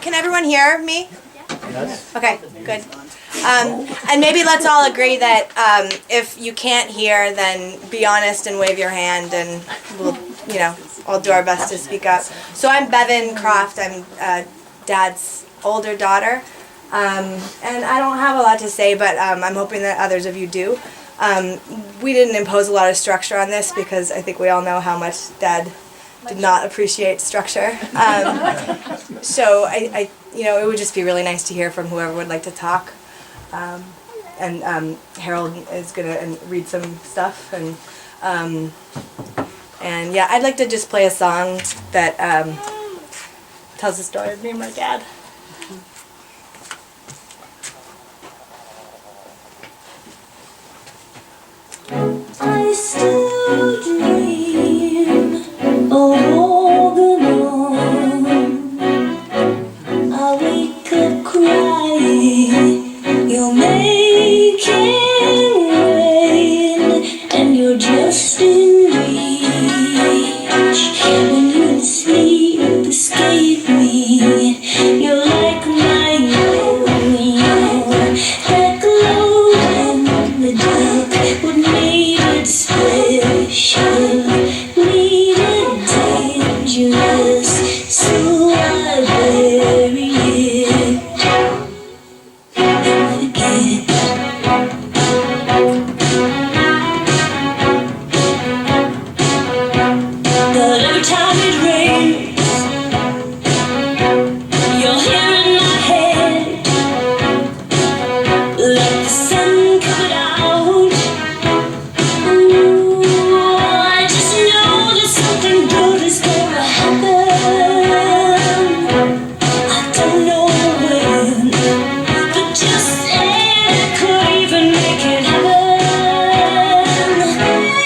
Can everyone hear me? Yes. Okay, good. And maybe let's all agree that if you can't hear, then be honest and wave your hand, and we'll, all do our best to speak up. So I'm Bevan Croft. I'm Dad's older daughter, and I don't have a lot to say, but I'm hoping that others of you do. We didn't impose a lot of structure on this because I think we all know how much Dad did not appreciate structure. So I it would just be really nice to hear from whoever would like to talk. And Harold is gonna read some stuff, and yeah, I'd like to just play a song that tells the story of me and my dad. I still dream of Orgonite. I wake up crying, you're making rain, and you're just in reach. When you sleep, escape me, you're like my yo-yo, that glow in the dark would make it special, needed dangerous, so I bury it and forget. But every time it rains, you're here in my head, like the sun coming out. Ooh, I just know that something good is gonna happen. I don't know when, but just it could even make it happen.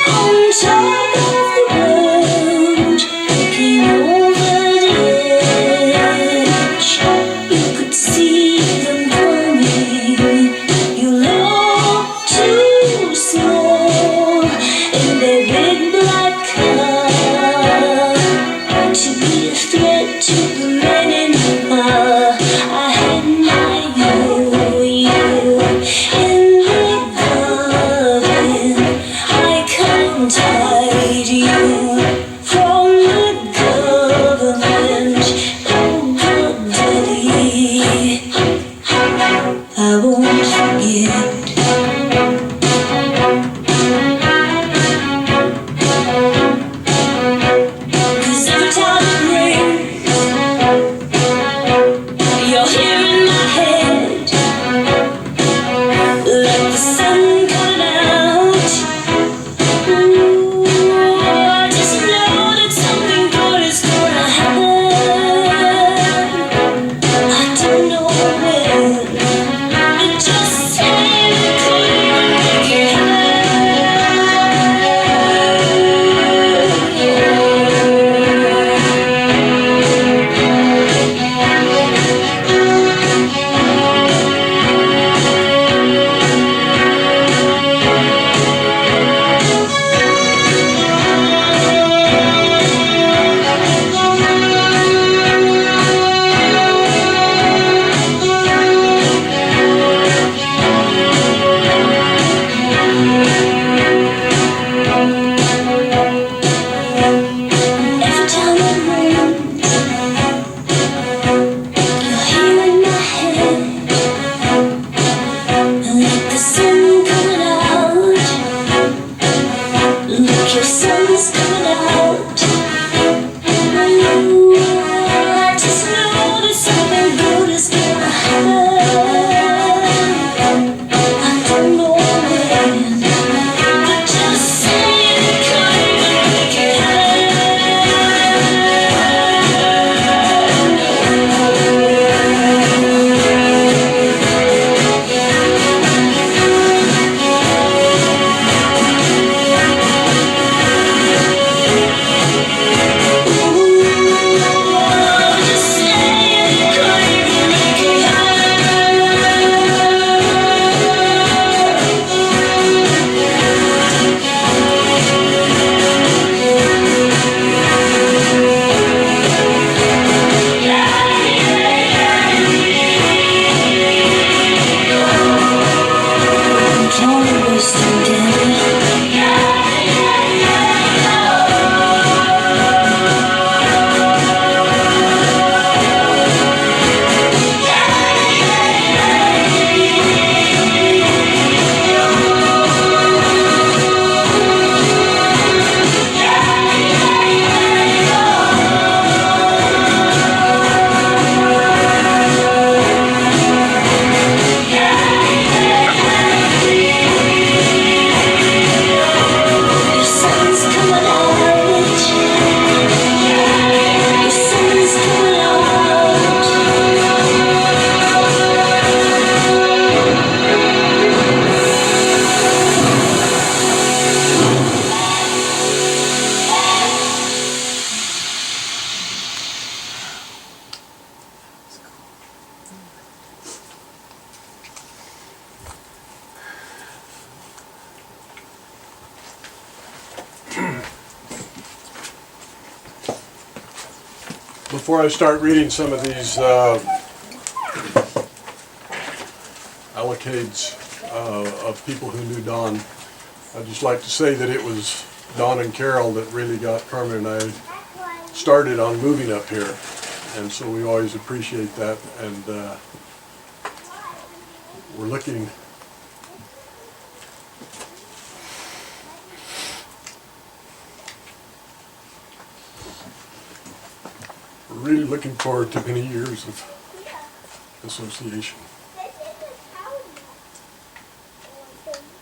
On top of the world, looking over the edge, you could see them coming. You look too small in their big black car to be a threat to the men in the bar. I had my yo-yo in the garden. I can't hide you from the government. Oh, God, Daddy, I won't forget. Cause every time it rains, you're here in my head, like the sun coming out. Ooh, I just know that something good is gonna happen. I don't know when, but just say it could even make it every time it rains, you're here in my head, like the sun coming out. Look, your sun's coming out. Ooh, I just know that something good is gonna happen. I don't know when, but just say it could even make it happen. before I start reading some of these allocates of people who knew Don, I'd just like to say that it was Don and Carol that really got Carmen and I started on moving up here. And so we always appreciate that. And we're looking really looking forward to many years of association.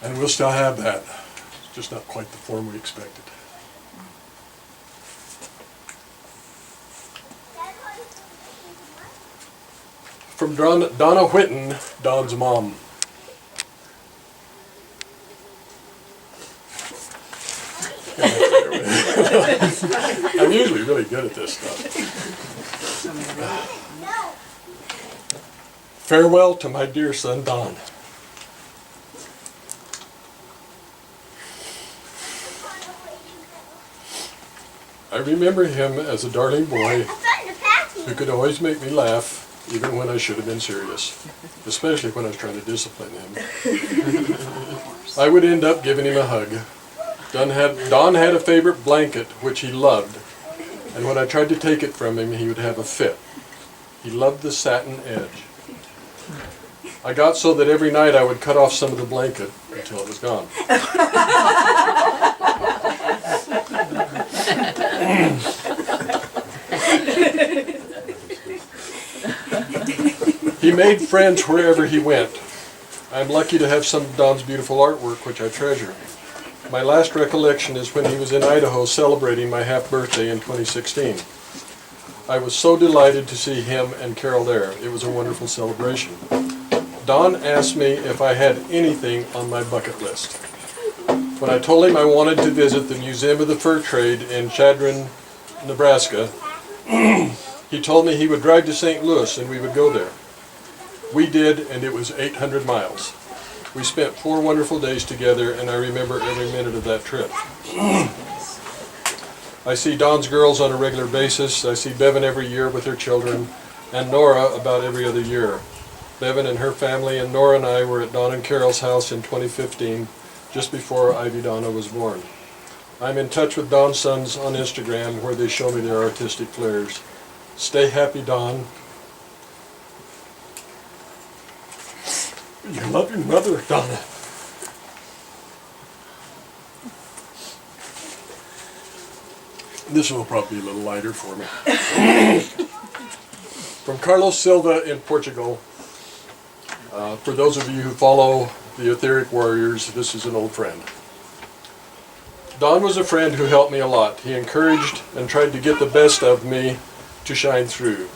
And we'll still have that. It's just not quite the form we expected. From Donna Whitten, Don's mom. I'm usually really good at this stuff. Farewell to my dear son, Don. I remember him as a darling boy who could always make me laugh, even when I should have been serious, especially when I was trying to discipline him. I would end up giving him a hug. Don had a favorite blanket, which he loved, and when I tried to take it from him, he would have a fit. He loved the satin edge. I got so that every night I would cut off some of the blanket until it was gone. He made friends wherever he went. I'm lucky to have some of Don's beautiful artwork, which I treasure. My last recollection is when he was in Idaho celebrating my half birthday in 2016. I was so delighted to see him and Carol there. It was a wonderful celebration. Don asked me if I had anything on my bucket list. When I told him I wanted to visit the Museum of the Fur Trade in Chadron, Nebraska, he told me he would drive to St. Louis and we would go there. We did, and it was 800 miles. We spent 4 wonderful days together, and I remember every minute of that trip. I see Don's girls on a regular basis. I see Bevan every year with her children, and Nora about every other year. Bevan and her family and Nora and I were at Don and Carol's house in 2015, just before Ivy Donna was born. I'm in touch with Don's sons on Instagram, where they show me their artistic flares. Stay happy, Don. You love your mother, Donna. This one will probably be a little lighter for me. From Carlos Silva in Portugal. For those of you who follow the Etheric Warriors, this is an old friend. Don was a friend who helped me a lot. He encouraged and tried to get the best of me to shine through,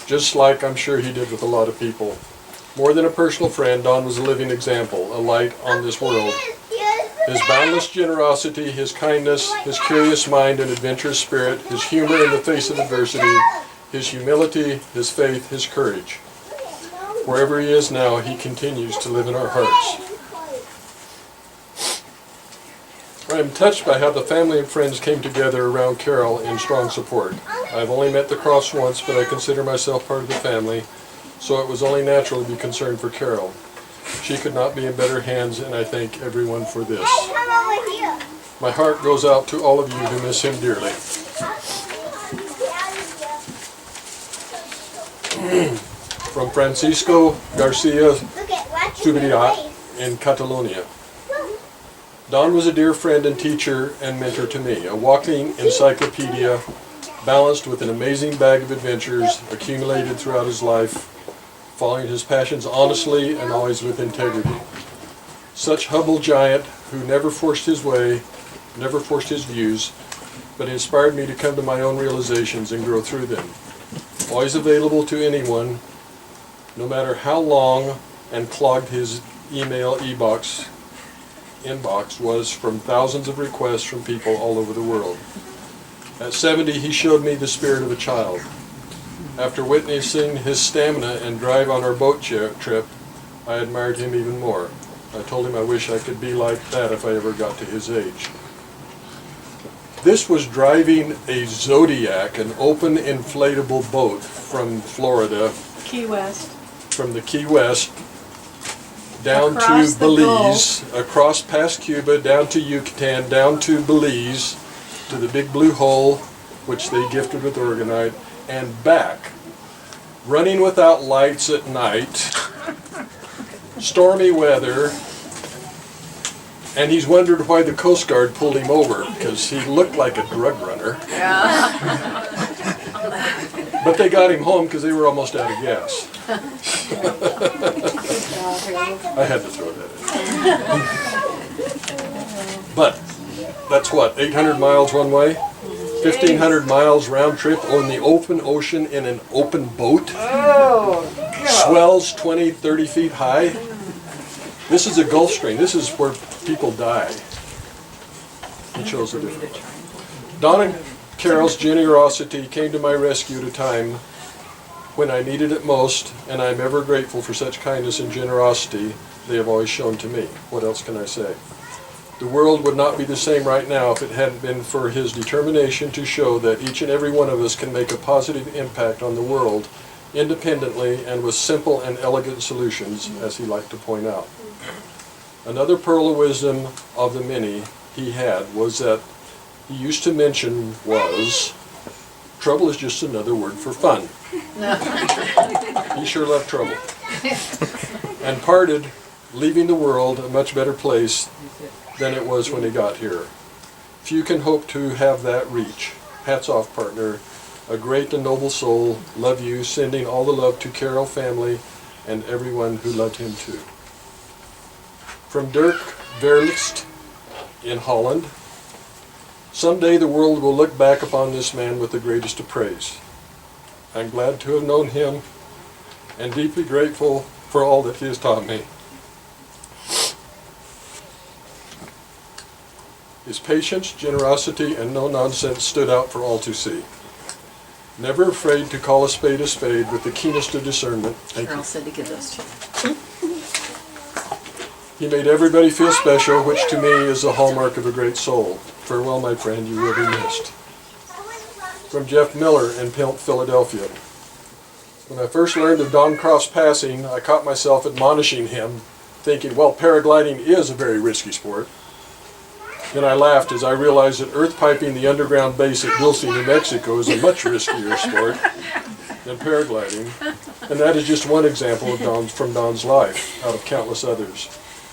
just like I'm sure he did with a lot of people. More than a personal friend, Don was a living example, a light on this world. His boundless generosity, his kindness, his curious mind and adventurous spirit, his humor in the face of adversity, his humility, his faith, his courage. Wherever he is now, he continues to live in our hearts. I am touched by how the family and friends came together around Carol in strong support. I've only met the Crofts once, but I consider myself part of the family, so it was only natural to be concerned for Carol. She could not be in better hands, and I thank everyone for this. My heart goes out to all of you who miss him dearly. From Francisco Garcia Subiriat in Catalonia. Don was a dear friend and teacher and mentor to me, a walking encyclopedia balanced with an amazing bag of adventures accumulated throughout his life, following his passions honestly and always with integrity. Such humble giant who never forced his way, never forced his views, but inspired me to come to my own realizations and grow through them. Always available to anyone, no matter how long and clogged his email inbox was from thousands of requests from people all over the world. At 70, he showed me the spirit of a child. After witnessing his stamina and drive on our boat trip, I admired him even more. I told him I wish I could be like that if I ever got to his age. This was driving a Zodiac, an open inflatable boat from Florida, Key West. from the Key West, down Across to the Belize, across past Cuba, down to Yucatan, down to Belize, to the Big Blue Hole, which they gifted with Orgonite, and back, running without lights at night, stormy weather, and he's wondered why the Coast Guard pulled him over, because he looked like a drug runner. But they got him home because they were almost out of gas. I had to throw that in. But that's what, 800 miles one way? 1,500 miles round trip on the open ocean in an open boat? Swells 20, 30 feet high. This is a Gulf Stream. This is where people die. He chose a different one. Don and Carol's generosity came to my rescue at a time when I needed it most, and I'm ever grateful for such kindness and generosity they have always shown to me. What else can I say? The world would not be the same right now if it hadn't been for his determination to show that each and every one of us can make a positive impact on the world independently and with simple and elegant solutions, as he liked to point out. Another pearl of wisdom of the many he had was that he used to mention was, trouble is just another word for fun. He sure loved trouble. And parted, leaving the world a much better place than it was when he got here. Few can hope to have that reach. Hats off, partner. A great and noble soul. Love you. Sending all the love to Carol family and everyone who loved him too. From Dirk Verlist in Holland. Someday the world will look back upon this man with the greatest of praise. I'm glad to have known him and deeply grateful for all that he has taught me. His patience, generosity, and no-nonsense stood out for all to see. Never afraid to call a spade with the keenest of discernment. Thank Carol you. said to give those to you. He made everybody feel special, which to me is the hallmark of a great soul. Farewell, my friend, you will be missed. From Jeff Miller in Philadelphia. When I first learned of Don Croft's passing, I caught myself admonishing him, thinking, well, paragliding is a very risky sport. Then I laughed as I realized that earth piping the underground base at Dulce, New Mexico is a much riskier sport than paragliding. And that is just one example of from Don's life, out of countless others.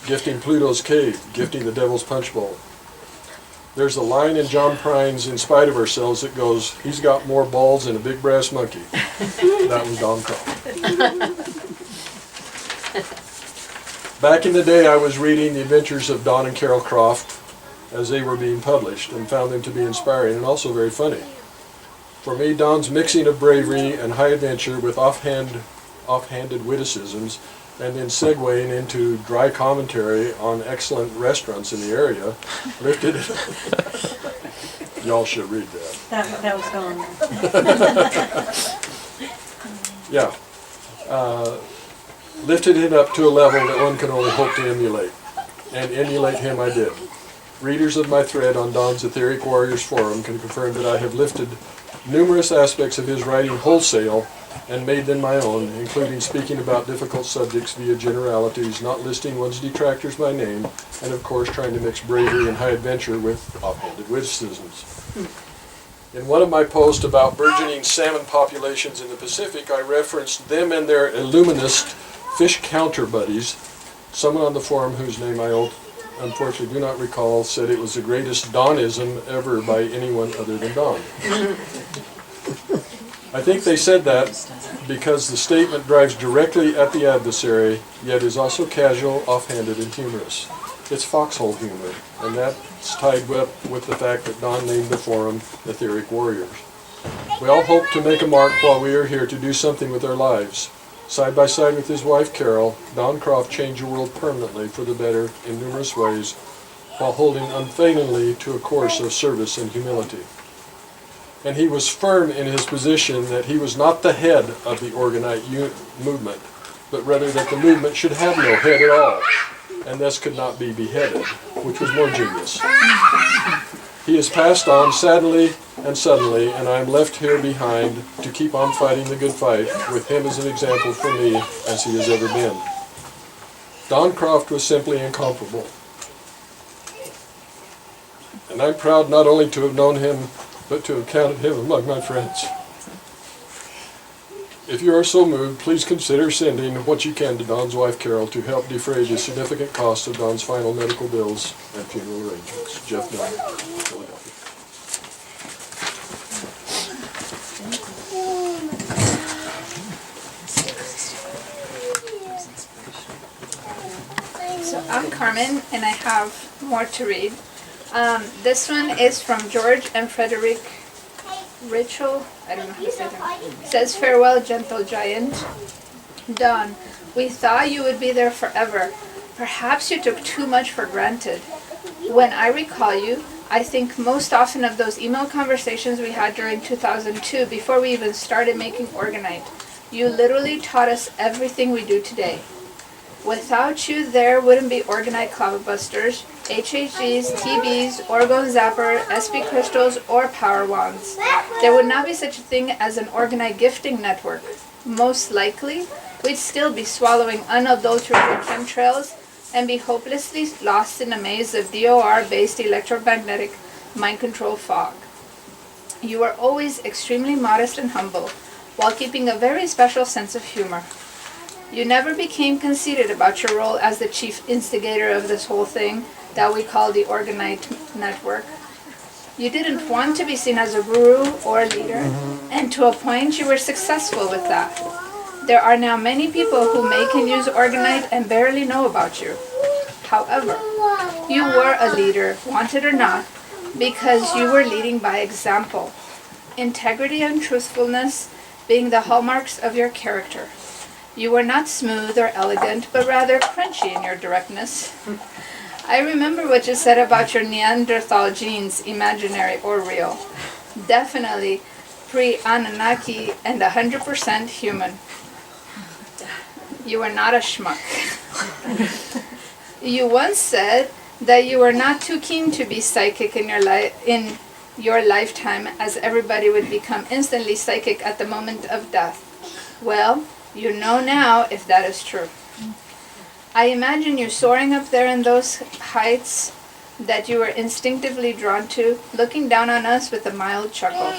Gifting Pluto's Cave, gifting the Devil's Punch Bowl. There's a line in John Prine's In Spite of Ourselves that goes, he's got more balls than a big brass monkey. That was Don Croft. Back in the day, I was reading the adventures of Don and Carol Croft as they were being published and found them to be inspiring and also very funny. For me, Don's mixing of bravery and high adventure with offhanded witticisms and then segueing into dry commentary on excellent restaurants in the area lifted it. Y'all should read that. That was gone. Yeah. Lifted it up to a level that one can only hope to emulate. And emulate him I did. Readers of my thread on Don's Etheric Warriors Forum can confirm that I have lifted numerous aspects of his writing wholesale and made them my own, including speaking about difficult subjects via generalities, not listing one's detractors by name, and of course trying to mix bravery and high adventure with offhanded witticisms. In one of my posts about burgeoning salmon populations in the Pacific, I referenced them and their illuminist fish counter buddies. Someone on the forum whose name I unfortunately do not recall said it was the greatest Donism ever by anyone other than Don. I think they said that because the statement drives directly at the adversary, yet is also casual, offhanded, and humorous. It's foxhole humor, and that's tied up with the fact that Don named the forum Etheric Warriors. We all hope to make a mark while we are here to do something with our lives. Side by side with his wife Carol, Don Croft changed the world permanently for the better in numerous ways, while holding unfailingly to a course of service and humility. And he was firm in his position that he was not the head of the Orgonite movement, but rather that the movement should have no head at all, and thus could not be beheaded, which was more genius. He has passed on sadly and suddenly, and I am left here behind to keep on fighting the good fight with him as an example for me as he has ever been. Don Croft was simply incomparable. And I'm proud not only to have known him, but to have counted him among my friends. If you are so moved, please consider sending what you can to Don's wife Carol to help defray the significant cost of Don's final medical bills and funeral arrangements. Jeff Dunn, Philadelphia. So I'm Carmen, and I have more to read. This one is from George and Frederick Rachel. I don't know how to say that. It says, "Farewell, gentle giant. Don, we thought you would be there forever. Perhaps you took too much for granted. When I recall you, I think most often of those email conversations we had during 2002 before we even started making Orgonite. You literally taught us everything we do today. Without you, there wouldn't be Orgonite Cloudbusters, HHGs, TBs, Orgon Zapper, SP Crystals, or Power Wands. There would not be such a thing as an Orgonite gifting network. Most likely, we'd still be swallowing unadulterated chemtrails and be hopelessly lost in a maze of DOR-based electromagnetic mind control fog. You were always extremely modest and humble, while keeping a very special sense of humor. You never became conceited about your role as the chief instigator of this whole thing that we call the Orgonite Network. You didn't want to be seen as a guru or a leader, and to a point you were successful with that. There are now many people who make and use Orgonite and barely know about you. However, you were a leader, wanted or not, because you were leading by example. Integrity and truthfulness being the hallmarks of your character. You were not smooth or elegant, but rather crunchy in your directness. I remember what you said about your Neanderthal genes, imaginary or real. Definitely pre-Anunnaki and 100% human. You were not a schmuck. You once said that you were not too keen to be psychic in your lifetime, as everybody would become instantly psychic at the moment of death. Well, you know now if that is true. I imagine you soaring up there in those heights that you were instinctively drawn to, looking down on us with a mild chuckle.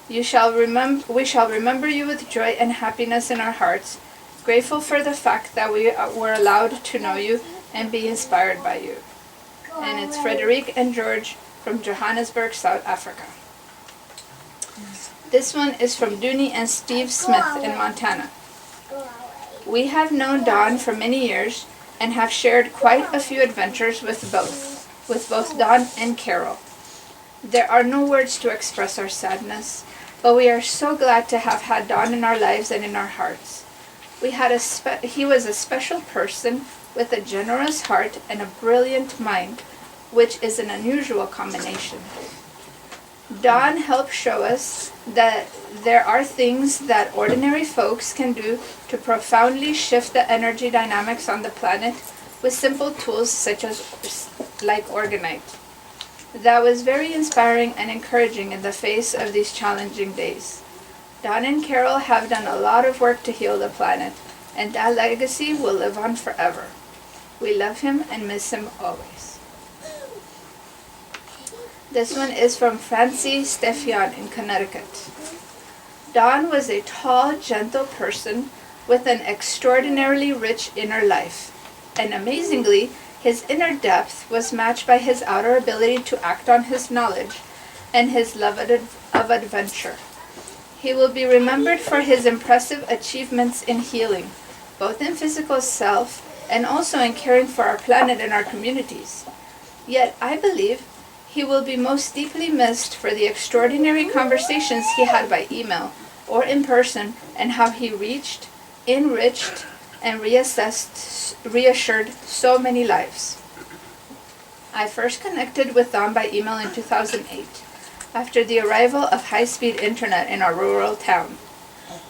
We shall remember you with joy and happiness in our hearts, grateful for the fact that we were allowed to know you and be inspired by you." And it's Frederic and George from Johannesburg, South Africa. This one is from Dooney and Steve Smith in Montana. "We have known Don for many years and have shared quite a few adventures with both Don and Carol. There are no words to express our sadness, but we are so glad to have had Don in our lives and in our hearts. He was a special person with a generous heart and a brilliant mind, which is an unusual combination. Don helped show us that there are things that ordinary folks can do to profoundly shift the energy dynamics on the planet with simple tools such as like Orgonite. That was very inspiring and encouraging in the face of these challenging days. Don and Carol have done a lot of work to heal the planet, and that legacy will live on forever. We love him and miss him always." This one is from Francie Stephian in Connecticut. "Don was a tall, gentle person with an extraordinarily rich inner life, and amazingly, his inner depth was matched by his outer ability to act on his knowledge and his love of adventure. He will be remembered for his impressive achievements in healing, both in physical self and also in caring for our planet and our communities. Yet I believe he will be most deeply missed for the extraordinary conversations he had by email or in person, and how he reached, enriched, and reassured so many lives. I first connected with Don by email in 2008, after the arrival of high-speed internet in our rural town.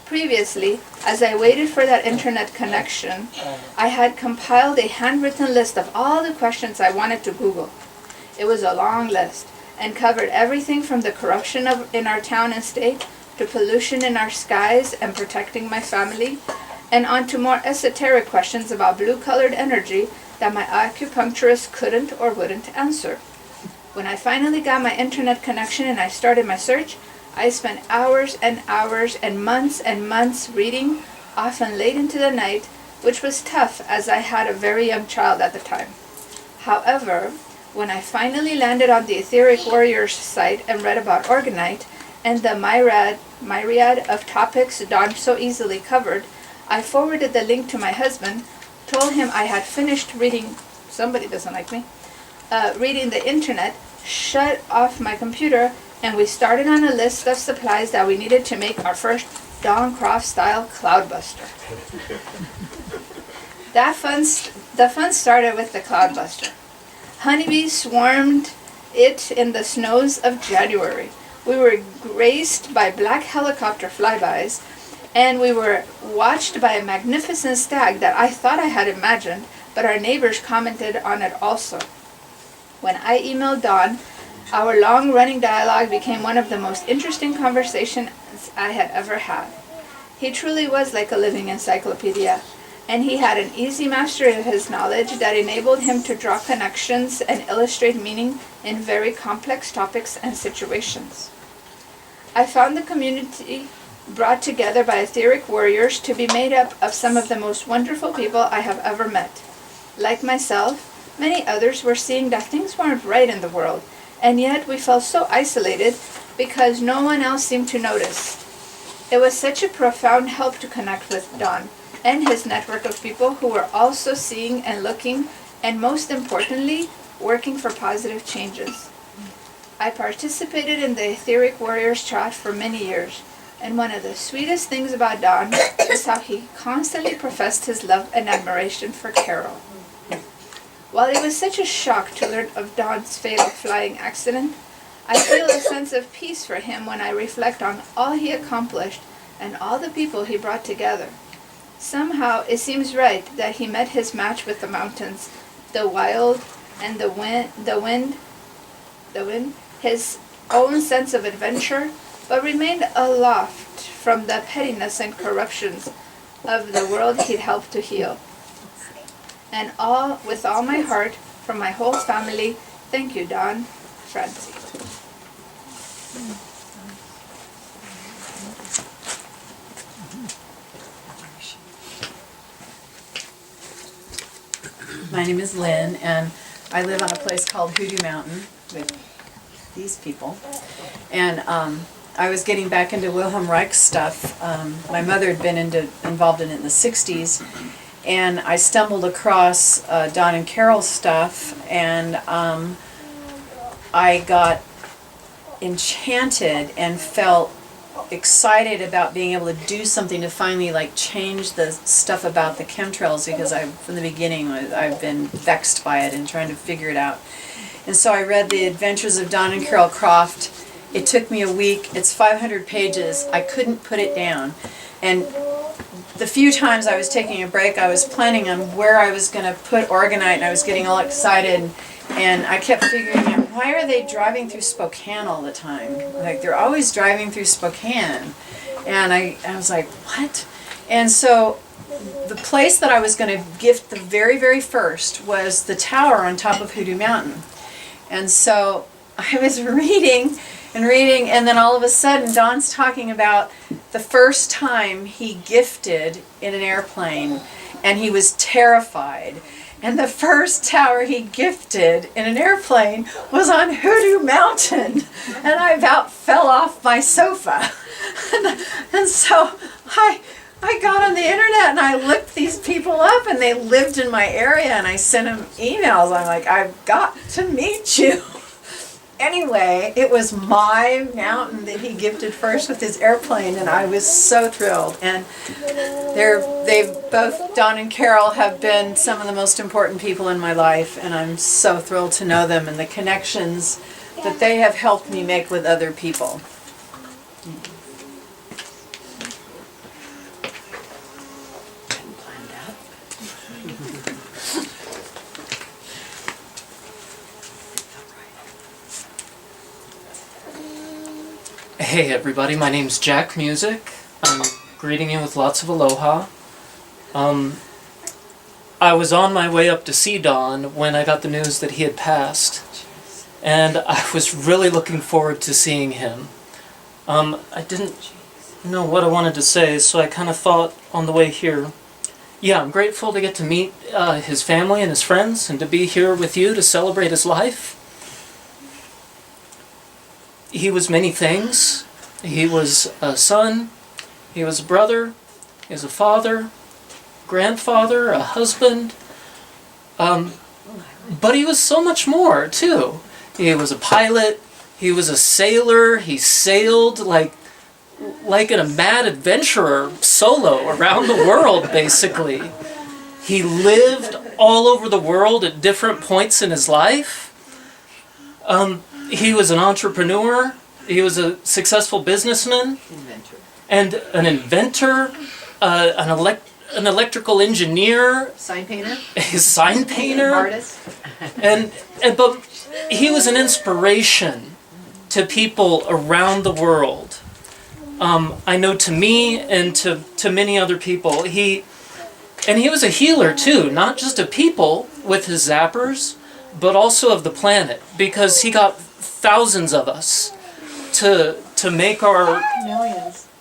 Previously, as I waited for that internet connection, I had compiled a handwritten list of all the questions I wanted to Google. It was a long list, and covered everything from the corruption in our town and state to pollution in our skies and protecting my family, and on to more esoteric questions about blue-colored energy that my acupuncturist couldn't or wouldn't answer. When I finally got my internet connection and I started my search, I spent hours and hours and months reading, often late into the night, which was tough as I had a very young child at the time. However, when I finally landed on the Etheric Warriors site and read about Orgonite and the myriad of topics Dawn so easily covered, I forwarded the link to my husband, told him I had finished reading, somebody doesn't like me, reading the internet, shut off my computer, and we started on a list of supplies that we needed to make our first Dawn Croft style cloudbuster. The fun started with the cloudbuster. Honeybees swarmed it in the snows of January. We were graced by black helicopter flybys, and we were watched by a magnificent stag that I thought I had imagined, but our neighbors commented on it also. When I emailed Dawn, our long-running dialogue became one of the most interesting conversations I had ever had. He truly was like a living encyclopedia, and he had an easy mastery of his knowledge that enabled him to draw connections and illustrate meaning in very complex topics and situations. I found the community brought together by etheric warriors to be made up of some of the most wonderful people I have ever met. Like myself, many others were seeing that things weren't right in the world, and yet we felt so isolated because no one else seemed to notice. It was such a profound help to connect with Don and his network of people who were also seeing and looking, and most importantly, working for positive changes. I participated in the Etheric Warriors chat for many years, and one of the sweetest things about Don was how he constantly professed his love and admiration for Carol. While it was such a shock to learn of Don's fatal flying accident, I feel a sense of peace for him when I reflect on all he accomplished and all the people he brought together. Somehow it seems right that he met his match with the mountains, the wild, and the wind, his own sense of adventure, but remained aloft from the pettiness and corruptions of the world he'd helped to heal. And with all my heart, from my whole family, thank you, Don. Francie. My name is Lynn, and I live on a place called Hoodoo Mountain with these people. And I was getting back into Wilhelm Reich stuff. My mother had been involved in it in the 60s, and I stumbled across Don and Carol's stuff, and I got enchanted and felt excited about being able to do something to finally change the stuff about the chemtrails, because from the beginning I've been vexed by it and trying to figure it out. And so I read The Adventures of Don and Carol Croft. It took me a week. It's 500 pages. I couldn't put it down. And the few times I was taking a break, I was planning on where I was going to put Orgonite, and I was getting all excited. And I kept figuring out, why are they driving through Spokane all the time? They're always driving through Spokane. And I was like, what? And so the place that I was going to gift the very, very first was the tower on top of Hoodoo Mountain. And so I was reading, and then all of a sudden Don's talking about the first time he gifted in an airplane, and he was terrified. And the first tower he gifted in an airplane was on Hoodoo Mountain. And I about fell off my sofa. and so I got on the internet and I looked these people up, and they lived in my area, and I sent them emails. I'm like, I've got to meet you. Anyway, it was my mountain that he gifted first with his airplane, and I was so thrilled. And they've both, Don and Carol, have been some of the most important people in my life, and I'm so thrilled to know them and the connections that they have helped me make with other people. Hey everybody, my name's Jack Music. I'm greeting you with lots of aloha. I was on my way up to see Don when I got the news that he had passed. And I was really looking forward to seeing him. I didn't know what I wanted to say, so I kind of thought on the way here, yeah, I'm grateful to get to meet his family and his friends and to be here with you to celebrate his life. He was many things. He was a son, he was a brother, he was a father, grandfather, a husband, but he was so much more too. He was a pilot, he was a sailor, he sailed like a mad adventurer solo around the world basically. He lived all over the world at different points in his life. He was an entrepreneur, he was a successful businessman, and an inventor, an electrical engineer, Sign painter? a sign painter, Artist? but he was an inspiration to people around the world. I know to me and to many other people, he was a healer too, not just of people with his zappers, but also of the planet, because he got thousands of us to make our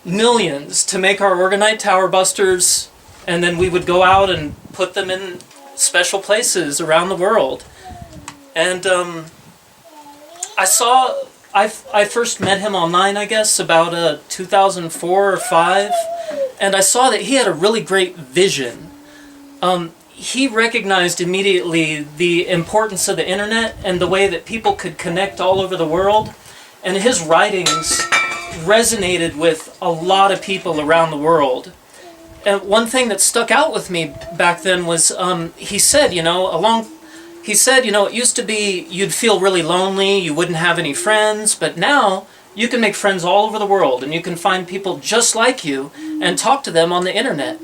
millions to make our Orgonite tower busters, and then we would go out and put them in special places around the world. And I first met him online, I guess, about 2004 or 5, and I saw that he had a really great vision. He recognized immediately the importance of the internet and the way that people could connect all over the world, and his writings resonated with a lot of people around the world. And one thing that stuck out with me back then was he said, it used to be you'd feel really lonely, you wouldn't have any friends, but now you can make friends all over the world and you can find people just like you and talk to them on the internet.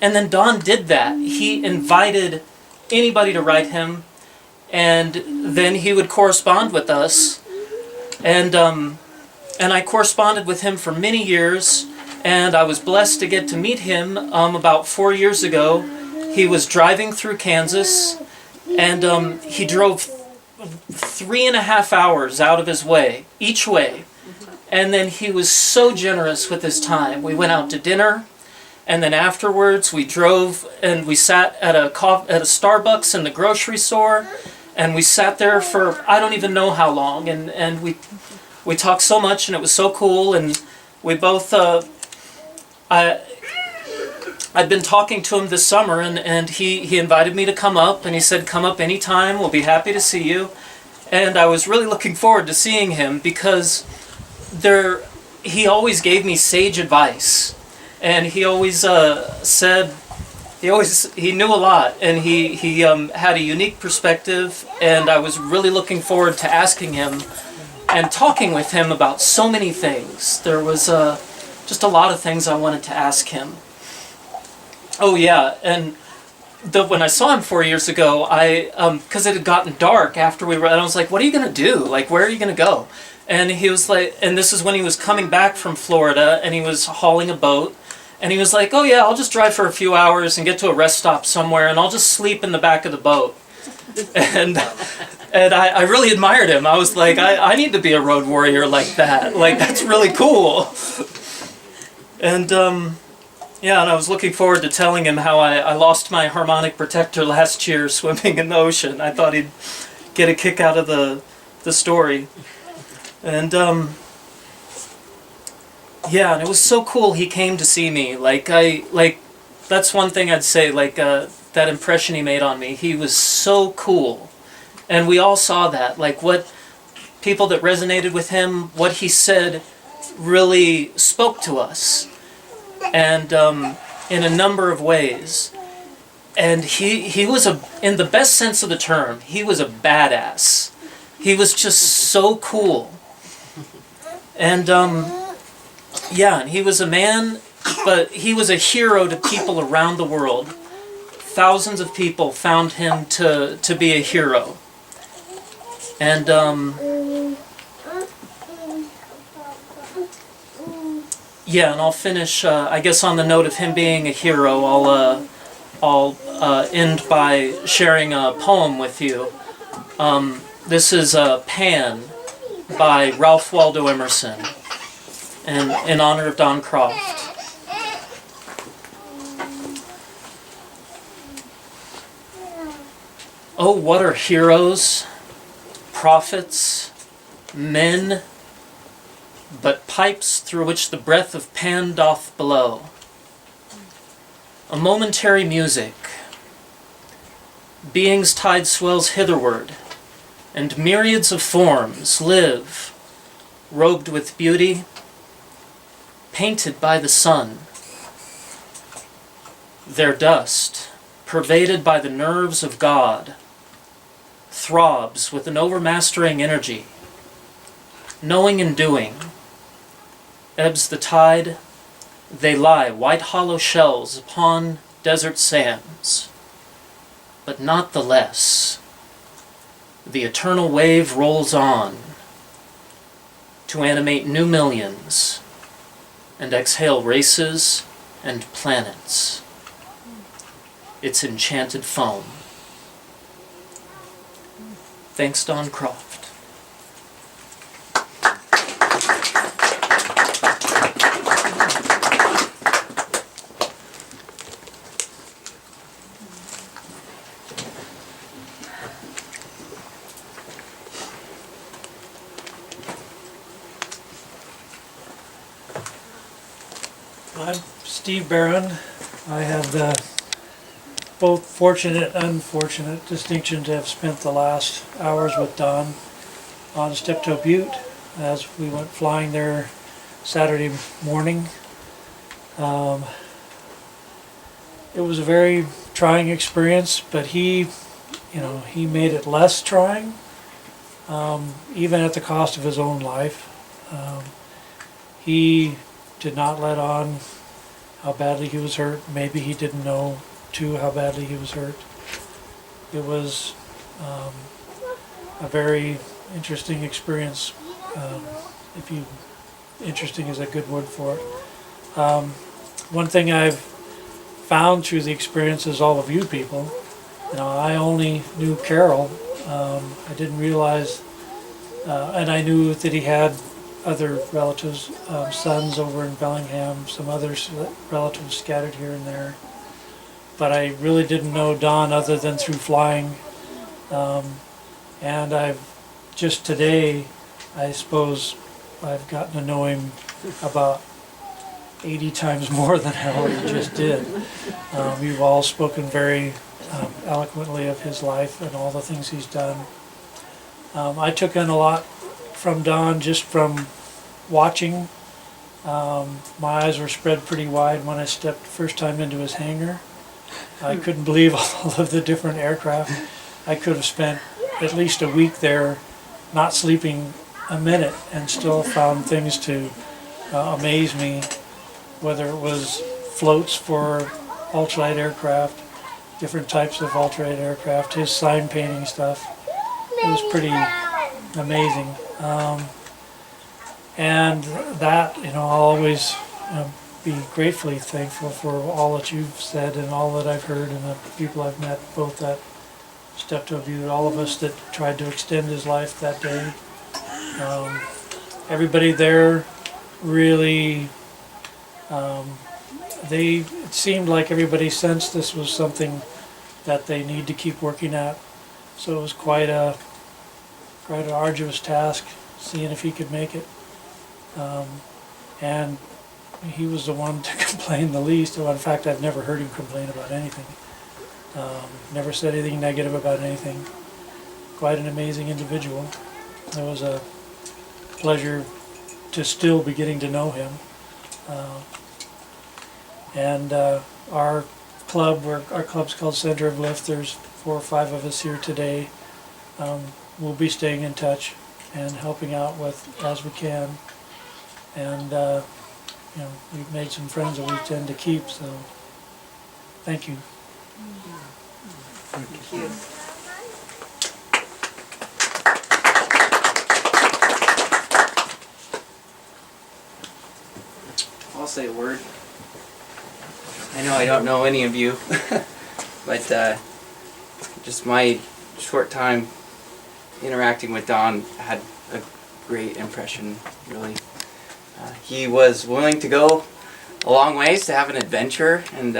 And then Don did that. He invited anybody to write him, and then he would correspond with us. And I corresponded with him for many years, and I was blessed to get to meet him about 4 years ago. He was driving through Kansas, and he drove 3.5 hours out of his way, each way. And then he was so generous with his time. We went out to dinner. And then afterwards, we drove and we sat at a Starbucks in the grocery store, and we sat there for I don't even know how long, and we talked so much, and it was so cool. And we both I'd been talking to him this summer, and he invited me to come up, and he said, "Come up anytime. We'll be happy to see you." And I was really looking forward to seeing him because he always gave me sage advice. And he always said, he knew a lot, and he had a unique perspective, and I was really looking forward to asking him and talking with him about so many things. There was just a lot of things I wanted to ask him. Oh yeah, and when I saw him 4 years ago, because it had gotten dark after and I was like, what are you going to do? Like, where are you going to go? And he was like, and this is when he was coming back from Florida, and he was hauling a boat. And he was like, oh yeah, I'll just drive for a few hours and get to a rest stop somewhere, and I'll just sleep in the back of the boat. And I really admired him. I was like, I need to be a road warrior like that. Like, that's really cool. And yeah, and I was looking forward to telling him how I lost my harmonic protector last year swimming in the ocean. I thought he'd get a kick out of the story. And yeah, and it was so cool he came to see me. That's one thing I'd say, that impression he made on me. He was so cool. And we all saw that. Like, what people that resonated with him, what he said really spoke to us. And in a number of ways. And he was in the best sense of the term, he was a badass. He was just so cool. And yeah, and he was a man, but he was a hero to people around the world. Thousands of people found him to be a hero. And Yeah, and I'll finish, I guess on the note of him being a hero, I'll end by sharing a poem with you. This is Pan by Ralph Waldo Emerson, and in honor of Don Croft. Oh, what are heroes, prophets, men, but pipes through which the breath of Pan doth blow? A momentary music, being's tide swells hitherward, and myriads of forms live, robed with beauty, painted by the sun. Their dust, pervaded by the nerves of God, throbs with an overmastering energy. Knowing and doing, ebbs the tide, they lie white hollow shells upon desert sands. But not the less, the eternal wave rolls on to animate new millions and exhale races and planets, its enchanted foam. Thanks, Don Croft. I'm Steve Barron. I have the both fortunate and unfortunate distinction to have spent the last hours with Don on Steptoe Butte as we went flying there Saturday morning. It was a very trying experience, but he made it less trying, even at the cost of his own life. He did not let on how badly he was hurt. Maybe he didn't know too how badly he was hurt. It was a very interesting experience. Interesting is a good word for it. One thing I've found through the experience is all of you people. I only knew Carol. I didn't realize, and I knew that he had other relatives, sons over in Bellingham, some other relatives scattered here and there. But I really didn't know Don other than through flying. And I've just today, I suppose, I've gotten to know him about 80 times more than I already just did. You've all spoken very eloquently of his life and all the things he's done. I took in a lot from Don just from watching. My eyes were spread pretty wide when I stepped first time into his hangar. I couldn't believe all of the different aircraft. I could have spent at least a week there not sleeping a minute and still found things to amaze me, whether it was floats for ultralight aircraft, different types of ultralight aircraft, his sign painting stuff. It was pretty amazing. And that, I'll always be gratefully thankful for all that you've said and all that I've heard and the people I've met, both at Steptoe Butte, all of us that tried to extend his life that day. Everybody there really, it seemed like everybody sensed this was something that they need to keep working at. So it was quite an arduous task, seeing if he could make it. And he was the one to complain the least. Well, in fact, I've never heard him complain about anything. Never said anything negative about anything. Quite an amazing individual. It was a pleasure to still be getting to know him. Our club's called Center of Lift. There's 4 or 5 of us here today. We'll be staying in touch and helping out with as we can. And we've made some friends that we tend to keep. So thank you. Thank you. I'll say a word. I know I don't know any of you, but just my short time interacting with Don had a great impression, really. He was willing to go a long ways to have an adventure, and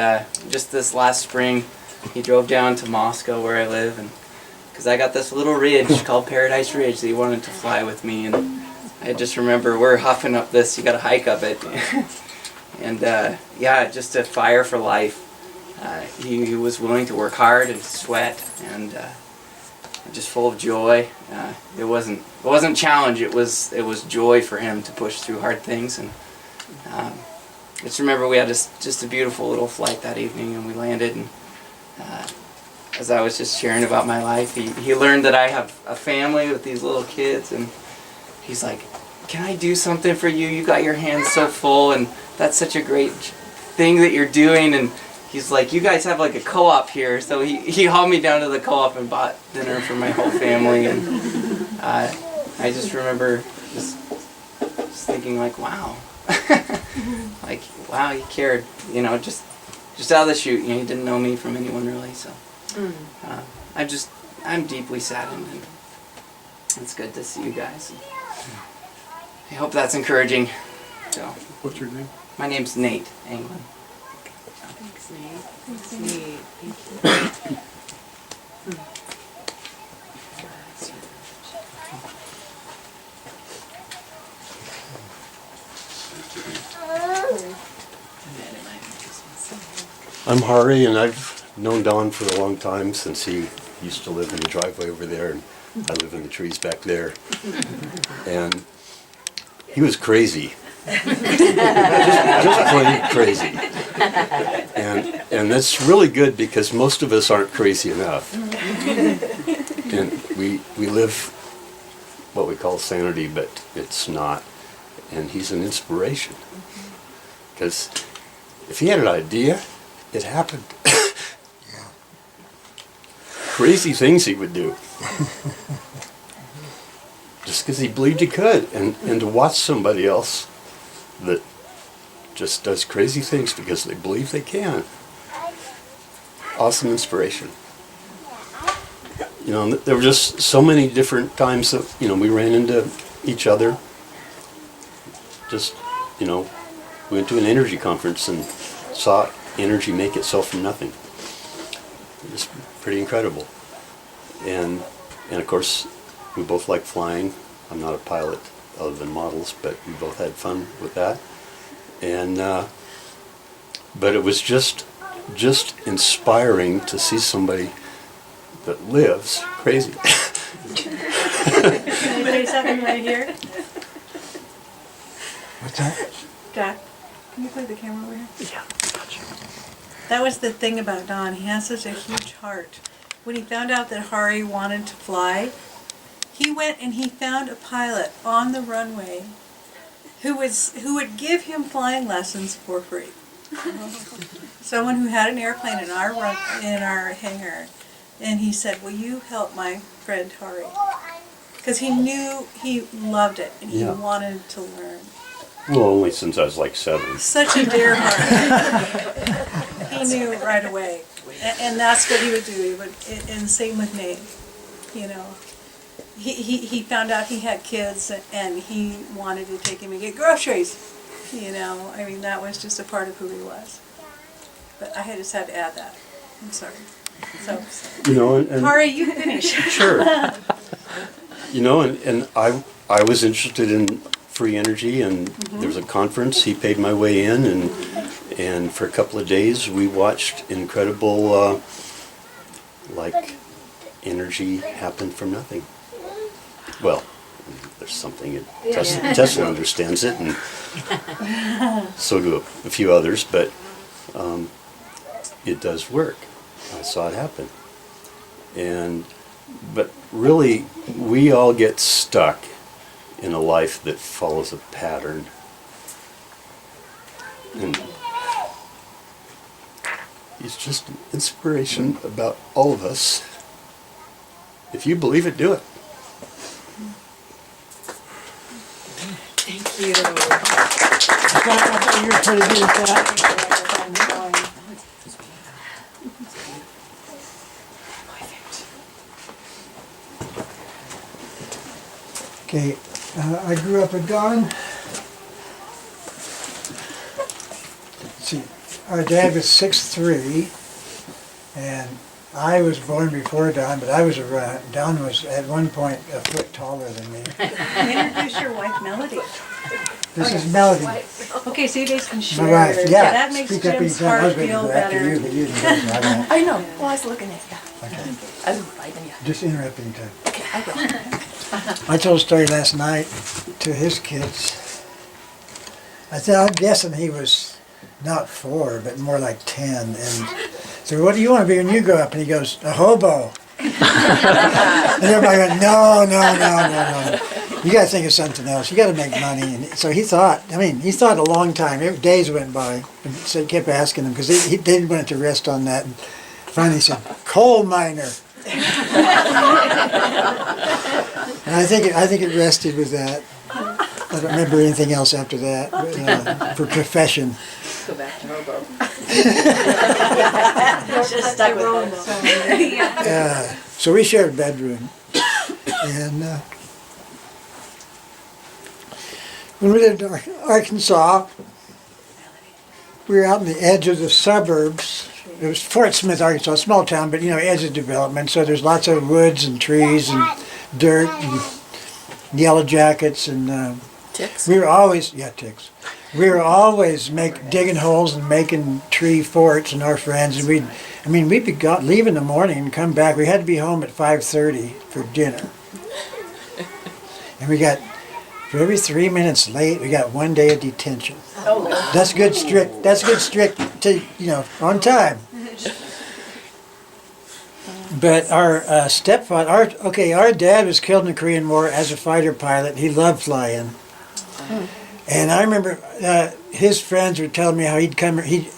just this last spring he drove down to Moscow where I live, and because I got this little ridge called Paradise Ridge that he wanted to fly with me, and I just remember we're huffing up this, you gotta hike up it, and yeah, just a fire for life. He was willing to work hard and sweat, and just full of joy. It wasn't challenge, it was joy for him to push through hard things. And I just remember we had just a beautiful little flight that evening, and we landed, and as I was just sharing about my life, he learned that I have a family with these little kids, and he's like, can I do something for you? You got your hands so full, and that's such a great thing that you're doing. And he's like, you guys have like a co-op here. So he hauled me down to the co-op and bought dinner for my whole family. And I just remember just thinking like, wow. Like, wow, he cared, you know, just out of the chute. You know, he didn't know me from anyone really. So I'm deeply saddened, and it's good to see you guys. I hope that's encouraging. So, What's your name? my name's Nate Anglin. Thanks, Nate. Thanks, Nate. Thank you. I'm Hari, and I've known Don for a long time, since he used to live in the driveway over there, and I live in the trees back there. And he was crazy. just plain crazy. And that's really good, because most of us aren't crazy enough. And we live what we call sanity, but it's not. And he's an inspiration. Because if he had an idea, it happened. Crazy things he would do. Just because he believed he could. And to watch somebody else that just does crazy things because they believe they can. Awesome inspiration. You know, there were just so many different times that, you know, we ran into each other. Just, you know, we went to an energy conference and saw energy make itself from nothing. It was pretty incredible. And of course, we both like flying. I'm not a pilot other than models, but we both had fun with that. And but it was just inspiring to see somebody that lives crazy. Anybody something right here? What's that? Jack, can you play the camera over here? Yeah, gotcha. That was the thing about Don. He has such a huge heart. When he found out that Hari wanted to fly, he went and he found a pilot on the runway who would give him flying lessons for free. Someone who had an airplane in our hangar, and he said, "Will you help my friend Hari?" Because he knew he loved it and he wanted to learn. Well, only since I was like 7. Such a dear heart. He knew right away, and that's what he would do. He would, and same with Nate. You know, he found out he had kids, and he wanted to take him and get groceries. You know, I mean, that was just a part of who he was. But I just had to add that. I'm sorry. So, You know, and Hari, you finish. sure. You know, and I was interested in free energy, and there was a conference. He paid my way in, and for a couple of days we watched incredible like energy happen from nothing. Well, there's something. Tesla understands it, and so do a few others, but it does work. I saw it happen. But really, we all get stuck in a life that follows a pattern. And it's just an inspiration about all of us. If you believe it, do it. Thank you. I thought you were pretty good at that. Okay, I grew up with Don. Let's see, our dad was 6'3", and I was born before Don, but I was around. Don was at one point a foot taller than me. Introduce your wife, Melody. This is Melody, Okay, so you guys can share. my wife. Yeah. That makes Speak up Jim's anytime. I was heart waiting feel for after you, better. but you didn't go for that. I know. Well, I was looking at you. Okay. I was inviting you. Just interrupt anytime. Okay, I will. I told a story last night to his kids. I said, I'm guessing he was not 4, but more like 10. And so, what do you want to be when you grow up? And he goes, a hobo. And everybody went, no. You got to think of something else. You got to make money. And so he thought a long time. Days went by. And so he kept asking him because he didn't want to rest on that. And finally he said, coal miner. And I think it rested with that. I don't remember anything else after that for profession. Go back to hobo. Just stuck with it. So we shared a bedroom, and when we lived in Arkansas, we were out in the edge of the suburbs. It was Fort Smith, Arkansas, a small town, but edge of development. So there's lots of woods and trees and dirt and yellow jackets and Ticks? we were always ticks. We were always digging holes and making tree forts and our friends, and we'd be leave in the morning and come back. We had to be home at 5:30 for dinner, and we got for every 3 minutes late we got 1 day of detention. Oh, That's good strict to on time. But our stepfather, our dad was killed in the Korean War as a fighter pilot. He loved flying. And I remember his friends were telling me how he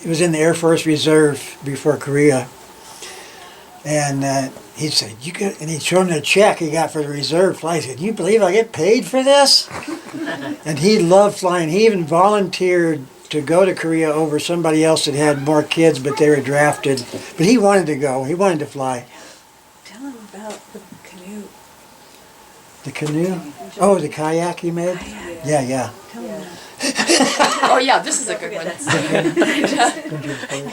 was in the Air Force Reserve before Korea. And he'd say, and he'd show him the check he got for the reserve flight. He said, you believe I get paid for this? And he loved flying. He even volunteered to go to Korea over somebody else that had more kids, but they were drafted. But he wanted to go. He wanted to fly. Tell him about the canoe. The canoe? Oh, the kayak he made? Yeah. Tell him that. oh yeah, this is a good one.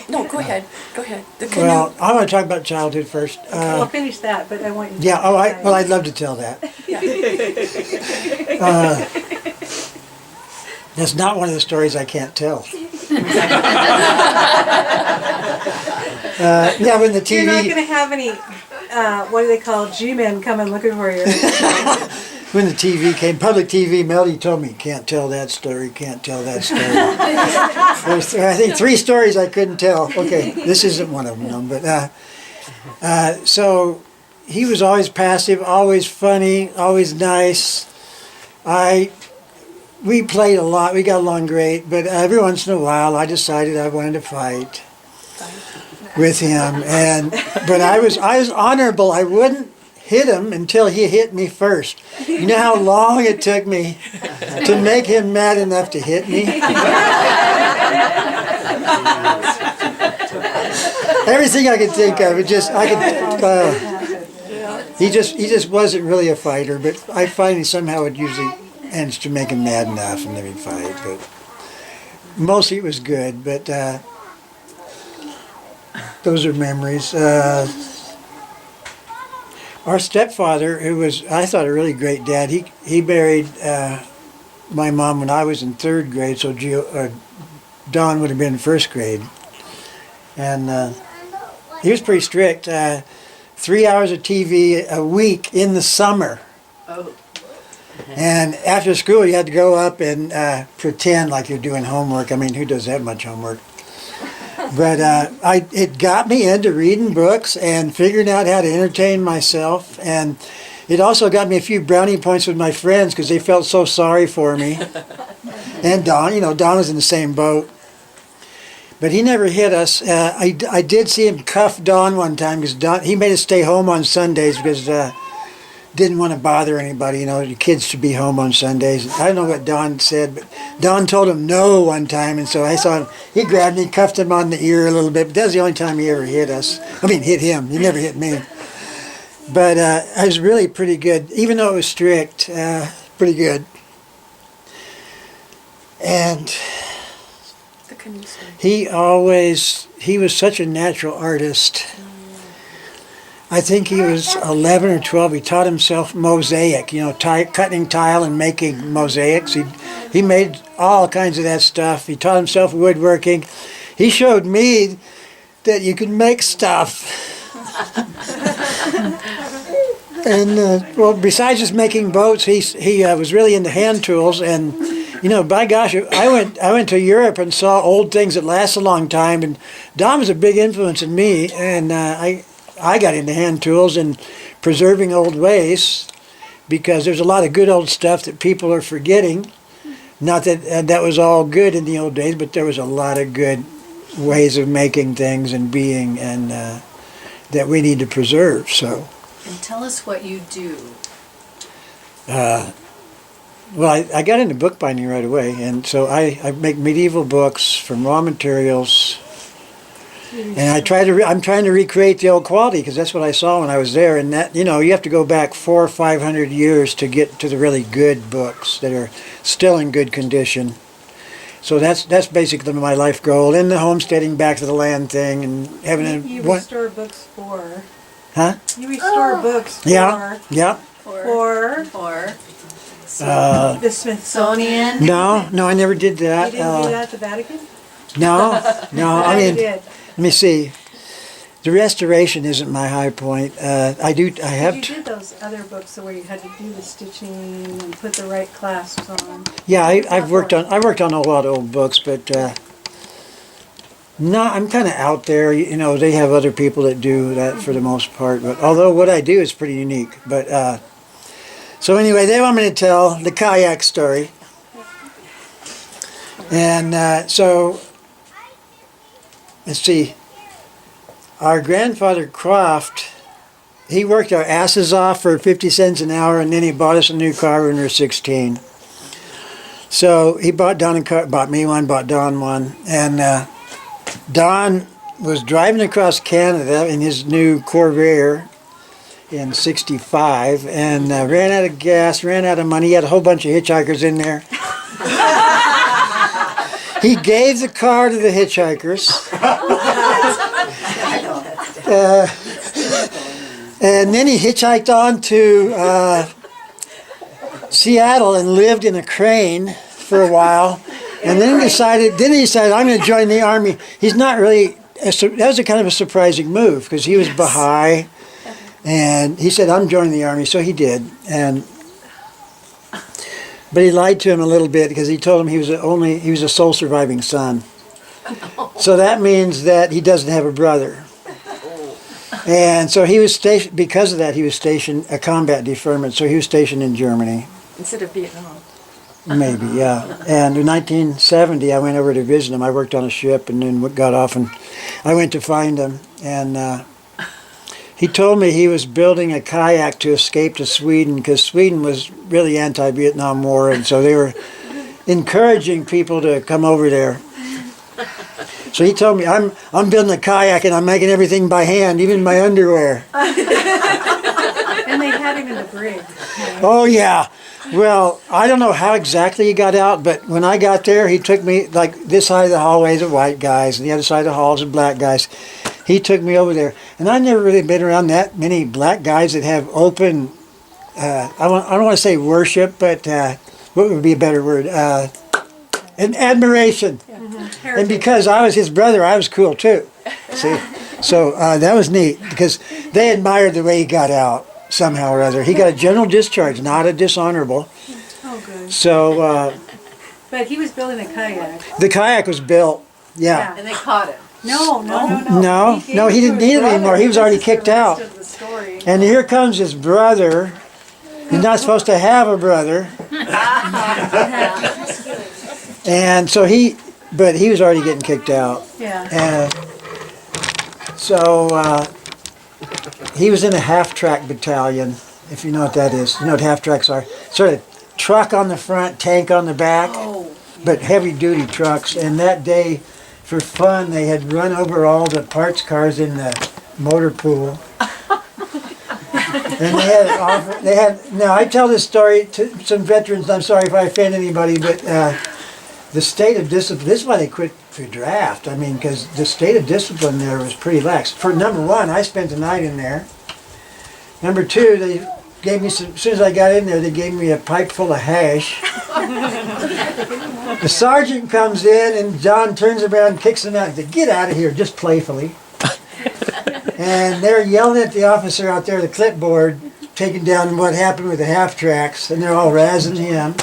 No, go ahead. The canoe. Well, I want to talk about childhood first. We'll finish that, but I want you to Yeah, I'd love to tell that. That's not one of the stories I can't tell. When the You're not TV, going to have any, what do they call, G-men coming looking for you. when the TV came, public TV, Melody told me, can't tell that story. There's, I think 3 stories I couldn't tell. Okay, this isn't one of them, but so he was always passive, always funny, always nice. We played a lot. We got along great, but every once in a while, I decided I wanted to fight with him, but I was honorable. I wouldn't hit him until he hit me first. You know how long it took me to make him mad enough to hit me? Everything I could think of, he just wasn't really a fighter, but I finally somehow would usually manage to make him mad enough and then we'd fight. But mostly it was good, but those are memories. Our stepfather, who was, I thought, a really great dad, he married my mom when I was in 3rd grade, so Don would have been in 1st grade. And he was pretty strict. 3 hours of TV a week in the summer. Oh. And after school, you had to go up and pretend like you're doing homework. I mean, who does that much homework? But it got me into reading books and figuring out how to entertain myself. And it also got me a few brownie points with my friends because they felt so sorry for me. And Don, Don was in the same boat. But he never hit us. I did see him cuff Don one time because he made us stay home on Sundays because didn't want to bother anybody. The kids should be home on Sundays. I don't know what Don said, but Don told him no one time, and so I saw him. He grabbed me, cuffed him on the ear a little bit. But that was the only time he ever hit us. I mean, hit him. He never hit me. But I was really pretty good, even though it was strict. Pretty good. And he was such a natural artist. I think he was 11 or 12. He taught himself mosaic, cutting tile and making mosaics. He made all kinds of that stuff. He taught himself woodworking. He showed me that you can make stuff. And well, besides just making boats, he was really into hand tools. And by gosh, I went to Europe and saw old things that last a long time. And Don was a big influence in me. And I got into hand tools and preserving old ways, because there's a lot of good old stuff that people are forgetting. Not that that was all good in the old days, but there was a lot of good ways of making things and being, and that we need to preserve. So. And tell us what you do. Well, I got into bookbinding right away, and so I make medieval books from raw materials. And I'm trying to recreate the old quality, because that's what I saw when I was there. And that, you have to go back 400 or 500 years to get to the really good books that are still in good condition. So that's basically my life goal. And the homesteading, back to the land thing, and having You restore books for. Huh? You restore books for. Yeah. For. The Smithsonian. No, I never did that. You didn't do that at the Vatican? No. I mean, did. let me see. The restoration isn't my high point. You did those other books where you had to do the stitching and put the right clasps on. Yeah, I worked on a lot of old books, but no, I'm kind of out there. They have other people that do that for the most part. But although what I do is pretty unique. But so anyway, they want me to tell the kayak story, and so. Let's see, our grandfather Croft, he worked our asses off for 50 cents an hour, and then he bought us a new car when we were 16. So he bought Don bought me one, bought Don one, and Don was driving across Canada in his new Corvair in '65, and ran out of gas, ran out of money. He had a whole bunch of hitchhikers in there. He gave the car to the hitchhikers. And then he hitchhiked on to Seattle and lived in a crane for a while. And then he decided, I'm going to join the Army. He's not really, that was a kind of a surprising move, because he was Baha'i. And he said, I'm joining the Army. So he did. But he lied to him a little bit, because he told him he was a sole surviving son. So that means that he doesn't have a brother. And so he was stationed, because of that, he was stationed, a combat deferment, so he was stationed in Germany. Instead of Vietnam. Maybe, yeah. And in 1970, I went over to visit him. I worked on a ship and then got off, and I went to find him. And he told me he was building a kayak to escape to Sweden, because Sweden was really anti-Vietnam War, and so they were encouraging people to come over there. So he told me, I'm building a kayak and I'm making everything by hand, even my underwear. And they had him in the brig. Oh yeah. Well, I don't know how exactly he got out, but when I got there, he took me, like this side of the hallway is white guys, and the other side of the hall is black guys. He took me over there, and I've never really been around that many black guys that have open, I don't want to say worship, but what would be a better word? An admiration. Yeah. And because I was his brother, I was cool too. See? So that was neat, because they admired the way he got out somehow or other. He got a general discharge, not a dishonorable. Oh, good. So. But he was building a kayak. The kayak was built, yeah. And they caught him. No. No, he didn't need it anymore. He was already kicked out. And here comes his brother. He's not supposed to have a brother. And so but he was already getting kicked out. Yeah. And so he was in a half-track battalion, if you know what that is. You know what half tracks are? Sort of truck on the front, tank on the back, but heavy duty trucks. And that day, for fun, they had run over all the parts cars in the motor pool. And now I tell this story to some veterans, I'm sorry if I offend anybody, but the state of discipline, this is why they quit the draft. I mean, because the state of discipline there was pretty lax. For number one, I spent the night in there. Number two, they gave me some, as soon as I got in there, they gave me a pipe full of hash. The sergeant comes in and John turns around and kicks him out and said, "Get out of here," just playfully. And they're yelling at the officer out there, the clipboard, taking down what happened with the half tracks, and they're all razzing him.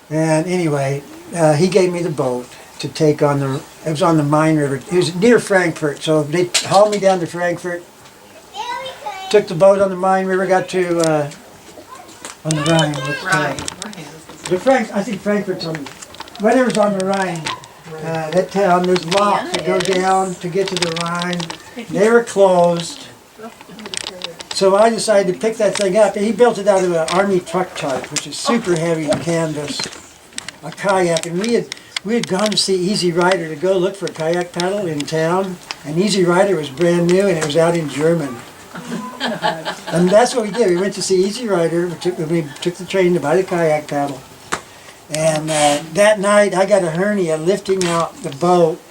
And anyway, he gave me the boat to take on the, it was on the Mine River. It was near Frankfurt, so they hauled me down to Frankfurt. Took the boat on the Mine River, got to, on the Rhine. I think Frankfurt's on, whatever's on the Rhine. That town, there's locks that go down to get to the Rhine. They were closed. So I decided to pick that thing up. He built it out of an army truck type, which is super heavy canvas, a kayak. And we had gone to see Easy Rider to go look for a kayak paddle in town. And Easy Rider was brand new and it was out in German. And that's what we did. We went to see Easy Rider. We took the train to buy the kayak paddle. And that night I got a hernia lifting out the boat.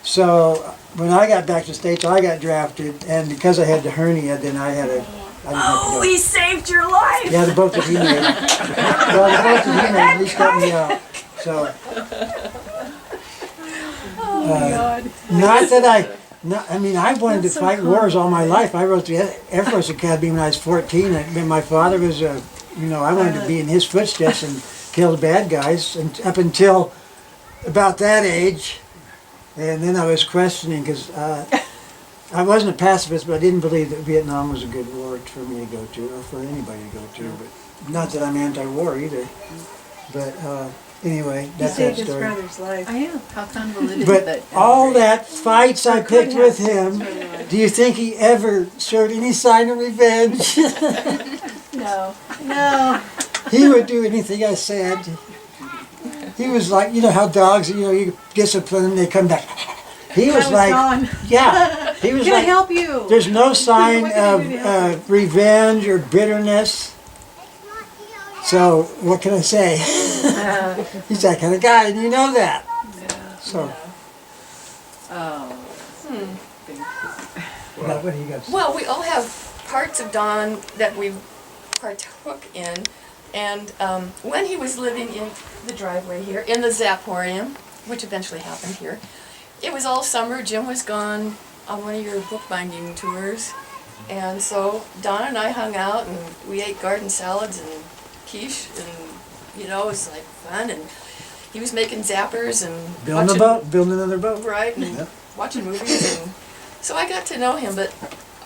So when I got back to the States, I got drafted, and because I had the hernia, then I didn't have to go. He saved your life! Yeah, the boat that he made. Well, the boat that he made at least got me out. So, not that I mean, I wanted to fight wars all my life. I wrote the Air Force Academy when I was 14. My father was I wanted to be in his footsteps and kill the bad guys, and up until about that age. And then I was questioning, because I wasn't a pacifist, but I didn't believe that Vietnam was a good war for me to go to, or for anybody to go to. But not that I'm anti-war either. But anyway, that's that His story. brother's life. I know, how convoluted. But all that fights I picked with him, do you think he ever showed any sign of revenge? No. No. He would do anything I said. He was like, you know how dogs, you discipline them, they come back. He was like, gone. yeah, he was Can I like, help you? there's no sign What can I do to help of revenge or bitterness. So what can I say? He's that kind of guy, and you know that. So. Well, what do you got to say? Well, we all have parts of Don that we partook in, and when he was living in the driveway here, in the Zaporium, which eventually happened here, it was all summer. Jim was gone on one of your bookbinding tours, and so Don and I hung out, and we ate garden salads and quiche, and it was like fun, and he was making zappers and Building another boat. right, and watching movies, and so I got to know him. But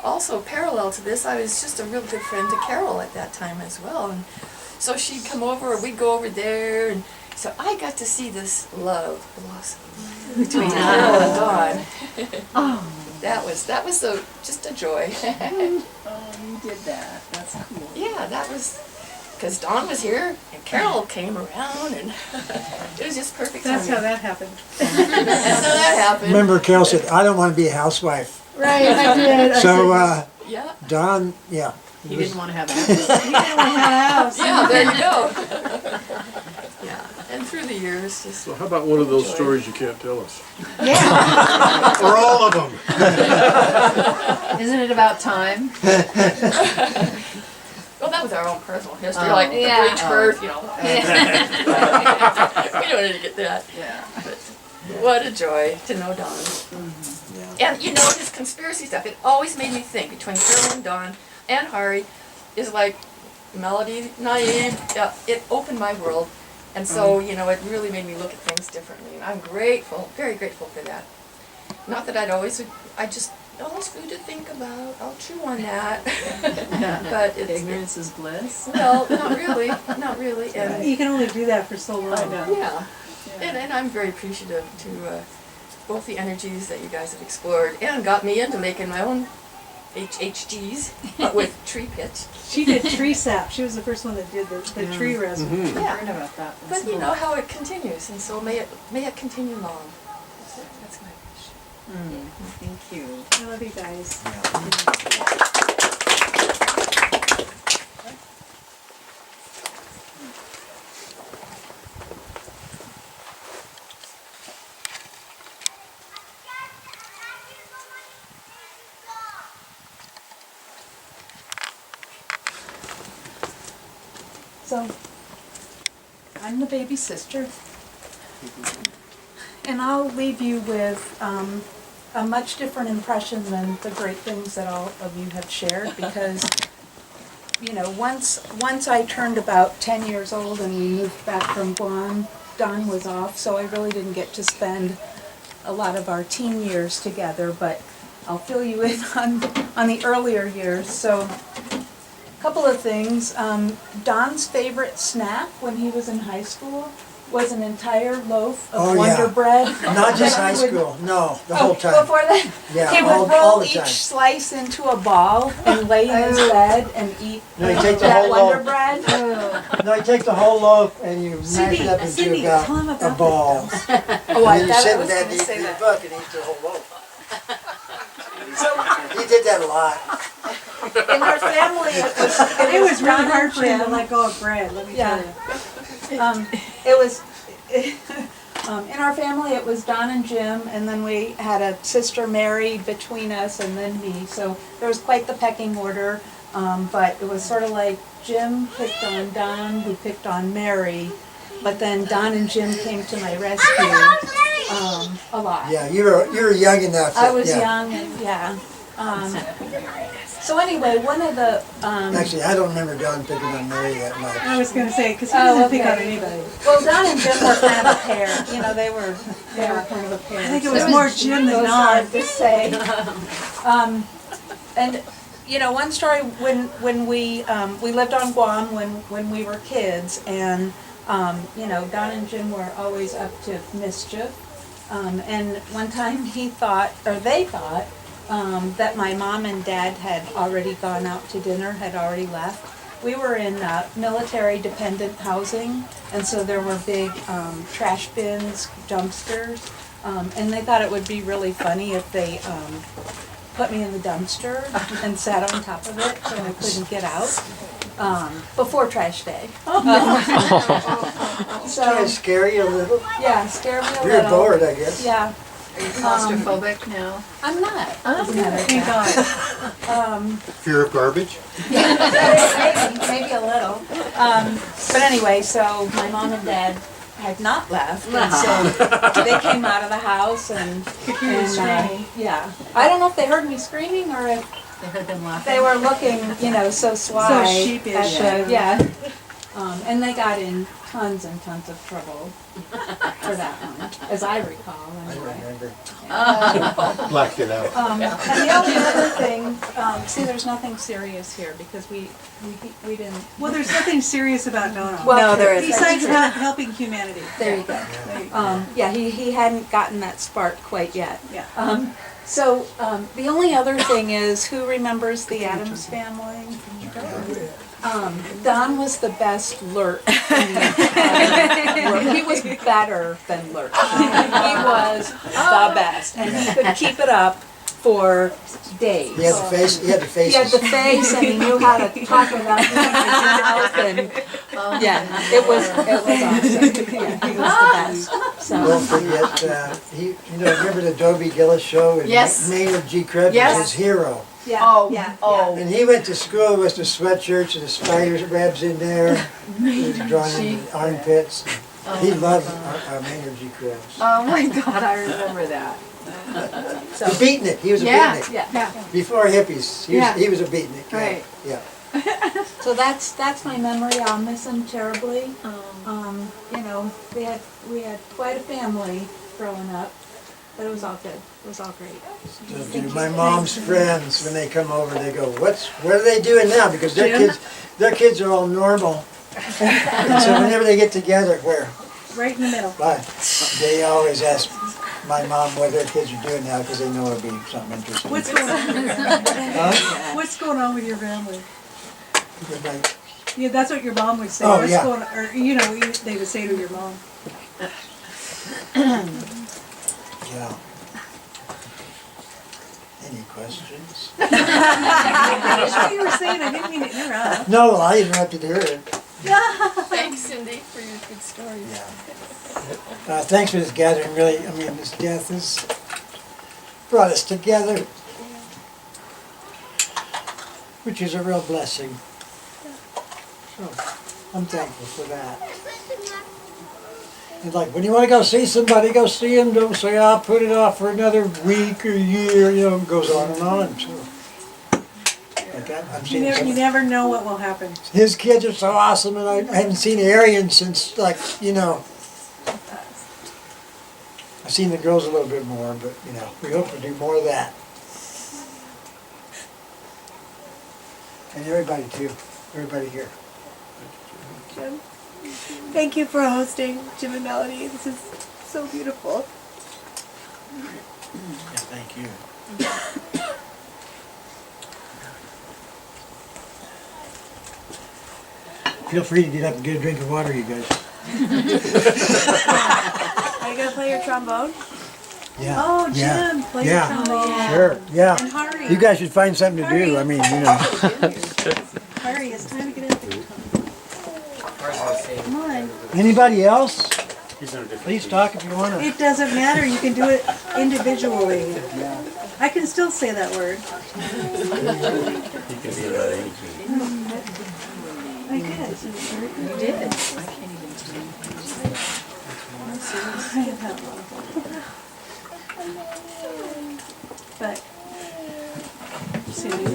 also parallel to this, I was just a real good friend to Carol at that time as well, and so she'd come over, or we'd go over there, and so I got to see this love blossom between Carol and Dawn. That was just a joy. Oh, you did that. That's cool. Yeah, that was because Dawn was here and Carol came around, and it was just perfect. That's how timing. that happened. That's how that happened. Remember, Carol said, "I don't want to be a housewife." Right, I did. So, Yeah. Don, yeah. He didn't want to have a He didn't want to have a house. Yeah, there you go. Yeah, and through the years, just So how about one of those stories you can't tell us? Or all of them. Isn't it about time? well, that was our own personal history, Oh. like the Yeah. breech birth, we don't need to get that. Yeah. But what a joy to know Don. And his conspiracy stuff, it always made me think between Carol and Don and Hari is like Melody, naive. It opened my world. And so, it really made me look at things differently. And I'm grateful, very grateful for that. Not that I just always food to think about. I'll chew on that. But it's Ignorance is bliss. well, not really, not really. And You can only do that for so long. yeah. And I'm very appreciative to both the energies that you guys have explored and got me into making my own HHGs, but with tree pits. She did tree sap. She was the first one that did the tree resin. I've Yeah. heard about that. But you know how it continues, and so may it continue long. That's my wish. Thank you. I love you guys. So, I'm the baby sister. And I'll leave you with a much different impression than the great things that all of you have shared because, you know, once I turned about 10 years old and we moved back from Guam, Don was off, so I really didn't get to spend a lot of our teen years together, but I'll fill you in on the earlier years. So, couple of things. Don's favorite snack when he was in high school was an entire loaf of Oh, yeah. Wonder Bread. Not just high That he would- school, no, the whole time. Before that, Yeah, he all would roll the each time. slice into a ball and lay in his bed and eat No, you take the that whole Wonder loaf. Bread. No, you take the whole loaf and you mash it up into Cindy, about tell him a about ball. Oh, And I then you thought sit I in was that gonna and eat say the that. book and eat the whole loaf. He did that a lot. In our family, It was really Don hard and for him to Jim. let go of bread, let me tell Yeah. you. It was, in our family, it was Don and Jim, and then we had a sister Mary between us, and then me. So there was quite the pecking order, but it was sort of like Jim picked on Don, who picked on Mary, but then Don and Jim came to my rescue a lot. Yeah, you were young enough. I that- was yeah. young, and yeah. So anyway, one of the Actually, I don't remember Don picking on Mary that much. I was gonna say, because he Oh, doesn't pick okay. on anybody. well, Don and Jim were kind of a pair. You know, they were kind of a pair. I think it So was more Jim than it was Don. hard to say. And you know, one story when we lived on Guam when we were kids, and you know, Don and Jim were always up to mischief. And one time they thought that my mom and dad had already gone out to dinner, had already left. We were in military dependent housing, and so there were big trash bins, dumpsters, and they thought it would be really funny if they put me in the dumpster and sat on top of it so I couldn't get out before trash day. Trying So, to scare you a little. yeah, scare me a You're little. bored, I guess. Yeah, Are you claustrophobic now? I'm not. Oh, as a matter of Thank fact. God. Fear of garbage? Maybe a little. But anyway, so my mom and dad had not left, and so they came out of the house and yeah. I don't know if they heard me screaming or if They heard them laughing. they were looking, you know, so sly. So sheepish. at the- yeah. And they got in tons and tons of trouble for that one, as I recall. I Anyway. remember. Blacked it out. And the only other thing, see, there's nothing serious here because we didn't. Well, there's nothing serious about Donald. Well, No, there isn't. Besides not helping humanity. There you go. There you go. Yeah, he hadn't gotten that spark quite yet. Yeah. So the only other thing is, who remembers the Addams Family? Don was the best lurk in the entire world. He was better than lurk. He was the best, and he could keep it up for days. He had the face. He had the He had faces. the face, and he knew how to talk without moving his mouth, and yeah, it was awesome. Yeah, he was the best. Don't So forget, remember the Dobie Gillis show? And Yes. Maynard G. Krebs Yes. was his hero. yeah, Oh, yeah, oh. And he went to school with the sweatshirts and the spiders webs in there. He was drawing in the armpits. He loved our Maynard G. Krebs. Oh my God, I remember that. The beatnik. He was a Yeah, beatnik. yeah. Before hippies, he was a beatnik. yeah. Right. Yeah. So that's my memory. I'll miss him terribly. You know, we had quite a family growing up, but it was all good. It was all great. So do my mom's friends, when they come over, they go, what are they doing now? Because their kids are all normal. And so whenever they get together, where? Right in the middle. But they always ask, my mom what their kids are doing now because they know it'll be something interesting. What's going on with your family? Huh? What's going on with your family? Because, like, Yeah, that's what your mom would say. Oh, What's yeah. going on, or, you know, they would say to your mom. yeah. Any questions? That's what you were saying. I didn't mean to interrupt. No, I interrupted her. Thanks, Cindy, for your good story. Yeah. Thanks for this gathering, really. I mean, this death has brought us together, which is a real blessing. So, I'm thankful for that. And like, when you want to go see somebody, go see them. Don't say, I'll put it off for another week or year. You know, it goes on and on. So, like I'm You seeing you never know what will happen. his kids are so awesome, and I haven't seen Arian since, like, you know, I've seen the girls a little bit more, but, you know, we hope to do more of that. And everybody too, everybody here. Jim. Thank you for hosting Jim and Melody. This is so beautiful. Yeah, thank you. Feel free to get up and get a drink of water, you guys. Are you gonna play your trombone? Yeah. Oh, Jim, yeah. play yeah. your trombone. Sure, yeah. And hurry. You guys should find something to do. I mean, you know. Hurry, it's time to get out there. Come on. Anybody else? Please talk if you want to. It doesn't matter. You can do it individually. I can still say that word. You can be about anything. I did. You did. I can't even tell. I have had a lot of fun. But, Cindy, you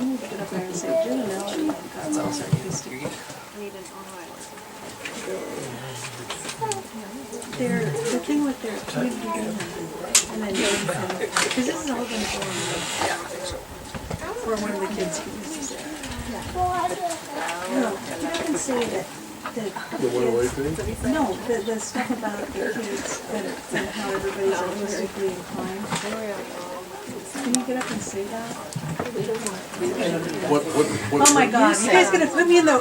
need to get up there and say, Jim and Melody. That's also history. The thing with their community and then because this is all going to go on for one of the kids who uses it. No, get up and say that The one-away thing? no, the stuff about the kids and how everybody's artistically inclined. Can you get up and say that? What, Oh my God! You guys gonna put me in the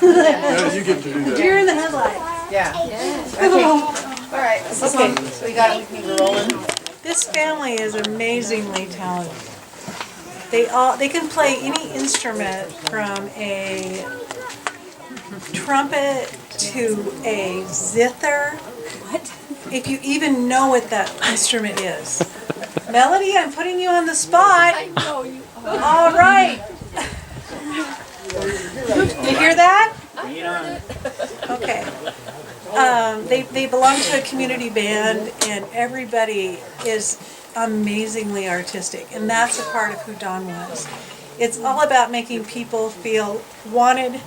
yeah, you get to do that. deer in the headlights. Yeah. Okay. All right. Okay. So we can rolling. This family is amazingly talented. They can play any instrument from a trumpet to a zither. What? If you even know what that instrument is. Melody, I'm putting you on the spot. I know you are. All right. You hear that? Okay. They belong to a community band, and everybody is amazingly artistic, and that's a part of who Don was. It's all about making people feel wanted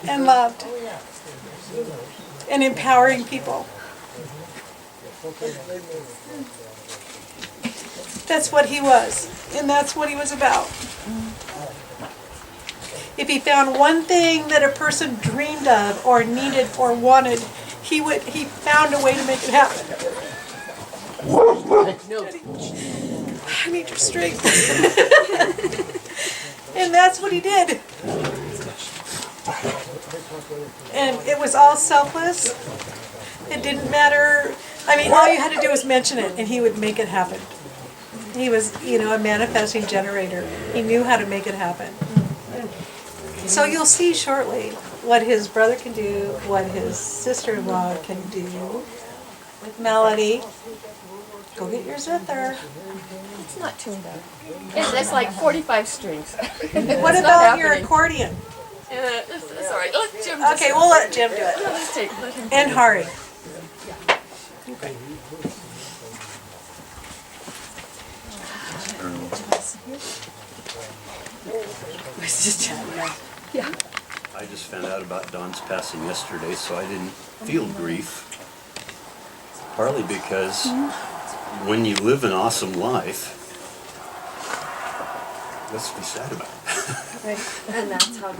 and loved and empowering people. That's what he was, and that's what he was about. If he found one thing that a person dreamed of or needed or wanted, he found a way to make it happen. I need your strength. And that's what he did. And it was all selfless. It didn't matter. I mean, all you had to do was mention it and he would make it happen. He was, a manifesting generator. He knew how to make it happen. So you'll see shortly what his brother can do, what his sister-in-law can do with Melody. Go get your zither. It's not tuned up. It's like 45 strings. What about your accordion? It's all right. Let Jim just, Okay, we'll let Jim do it. let him And Hari. I just found out about Don's passing yesterday, so I didn't feel grief. Partly because when you live an awesome life, let's be sad about it. Right. And that's how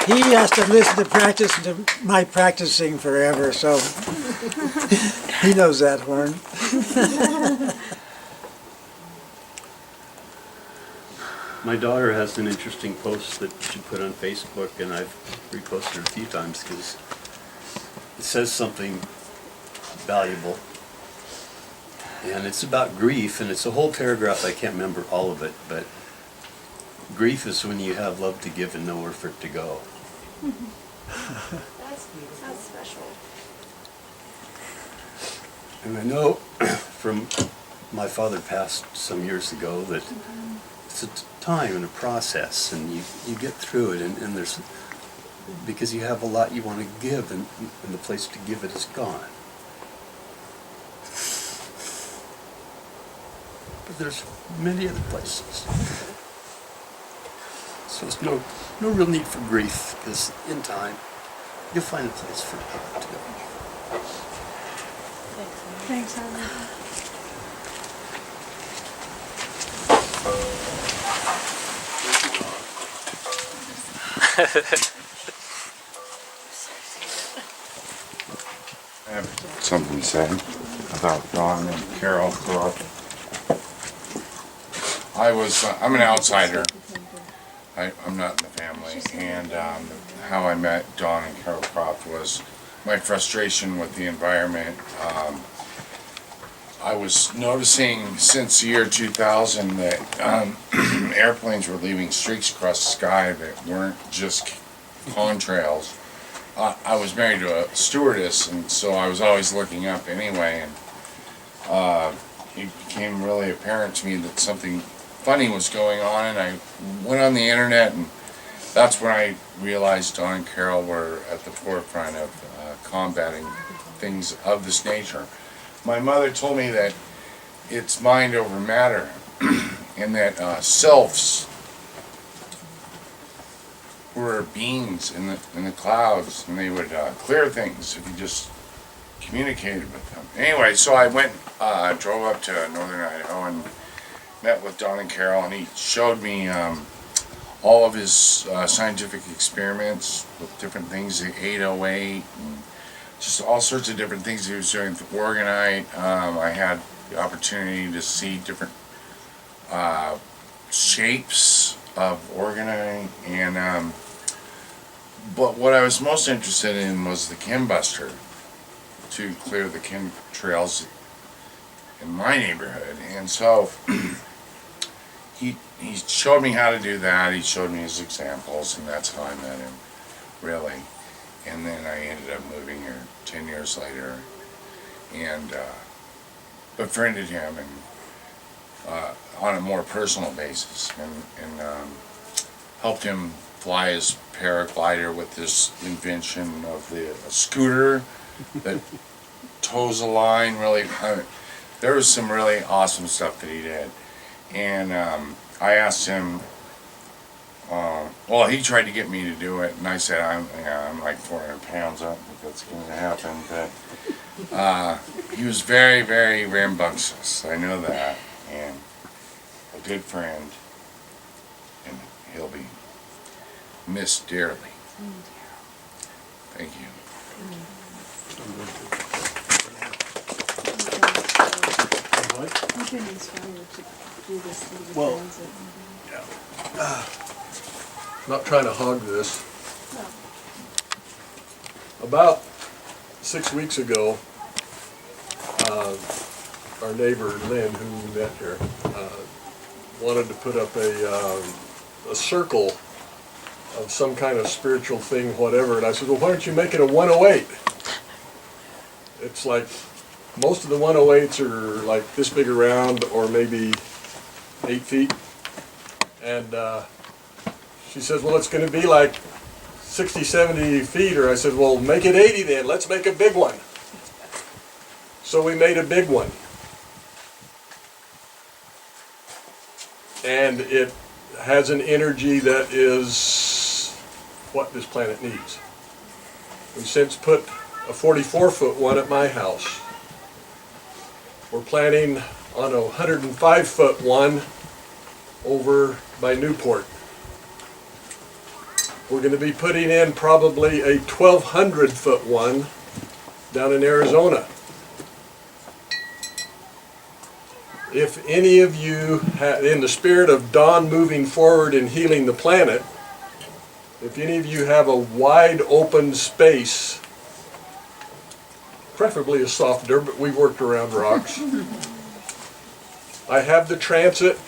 He has to listen to my practicing forever, so he knows that horn. My daughter has an interesting post that she put on Facebook, and I've reposted it a few times because it says something valuable. And it's about grief, and it's a whole paragraph. I can't remember all of it, but grief is when you have love to give and nowhere for it to go. That's special. And I know from my father passed some years ago that it's a time and a process, and you get through it, and there's, because you have a lot you want to give, and the place to give it is gone. But there's many other places. So there's no real need for grief, because in time, you'll find a place for it to go. Thanks, Harvey. I have something to say about Don and Carol Croft. I'm an outsider. I'm not in the family, and how I met Don and Carol Croft was my frustration with the environment. I was noticing since the year 2000 that airplanes were leaving streaks across the sky that weren't just contrails. I was married to a stewardess, and so I was always looking up anyway, and it became really apparent to me that something funny was going on, and I went on the internet, and that's when I realized Don and Carol were at the forefront of combating things of this nature. My mother told me that it's mind over matter, and that selves were beings in the clouds, and they would clear things if you just communicated with them. Anyway, so I went, drove up to northern Idaho and met with Don and Carol, and he showed me all of his scientific experiments with different things, the 808, and just all sorts of different things he was doing with Orgonite. I had the opportunity to see different shapes of Orgonite, and but what I was most interested in was the chembuster to clear the chemtrails in my neighborhood. And so he showed me how to do that. He showed me his examples, and that's how I met him. really. And then I ended up moving here 10 years later and befriended him and on a more personal basis and helped him fly his paraglider with this invention of the scooter that tows a line. Really, there was some really awesome stuff that he did. And I asked him, well, he tried to get me to do it, and I said, I'm like 400 pounds up, if that's going to happen. But he was very, very rambunctious. I know that. And a good friend, and he'll be missed dearly. Thank you. Well, not trying to hog this. About 6 weeks ago, our neighbor Lynn, who we met here, wanted to put up a circle of some kind of spiritual thing, whatever. And I said, well, why don't you make it a 108? It's like, most of the 108s are like this big around, or maybe 8 feet. And she says, well, it's going to be like 60, 70 feet. Or I said, well, make it 80 then. Let's make a big one. So we made a big one. And it has an energy that is what this planet needs. We've since put a 44-foot one at my house. We're planning on a 105-foot one over by Newport. We're going to be putting in probably a 1,200-foot one down in Arizona. If any of you, in the spirit of Dawn moving forward and healing the planet, if any of you have a wide open space, preferably a soft dirt, but we've worked around rocks. I have the transit.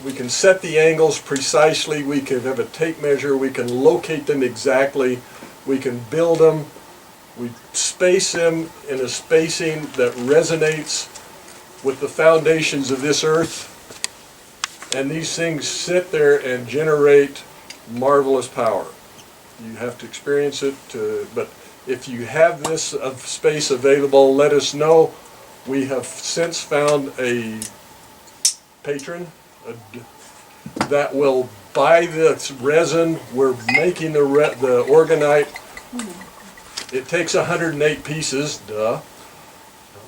We can set the angles precisely. We can have a tape measure. We can locate them exactly. We can build them. We space them in a spacing that resonates with the foundations of this earth. And these things sit there and generate marvelous power. You have to experience it, but if you have this space available, let us know. We have since found a patron that will buy this resin. We're making the Orgonite. It takes 108 pieces, of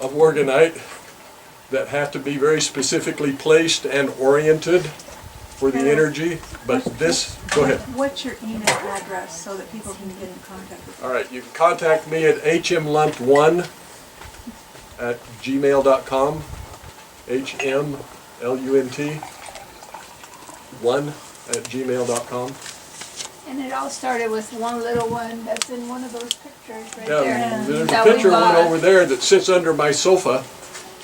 Orgonite that have to be very specifically placed and oriented for the energy. But this, go ahead. What's your email address so that people can get in contact with you? All right, you can contact me at hmlunt1@gmail.com. HMLUNT1@gmail.com. And it all started with one little one that's in one of those pictures right Yeah, there. there's a that we picture of one bought. over there that sits under my sofa,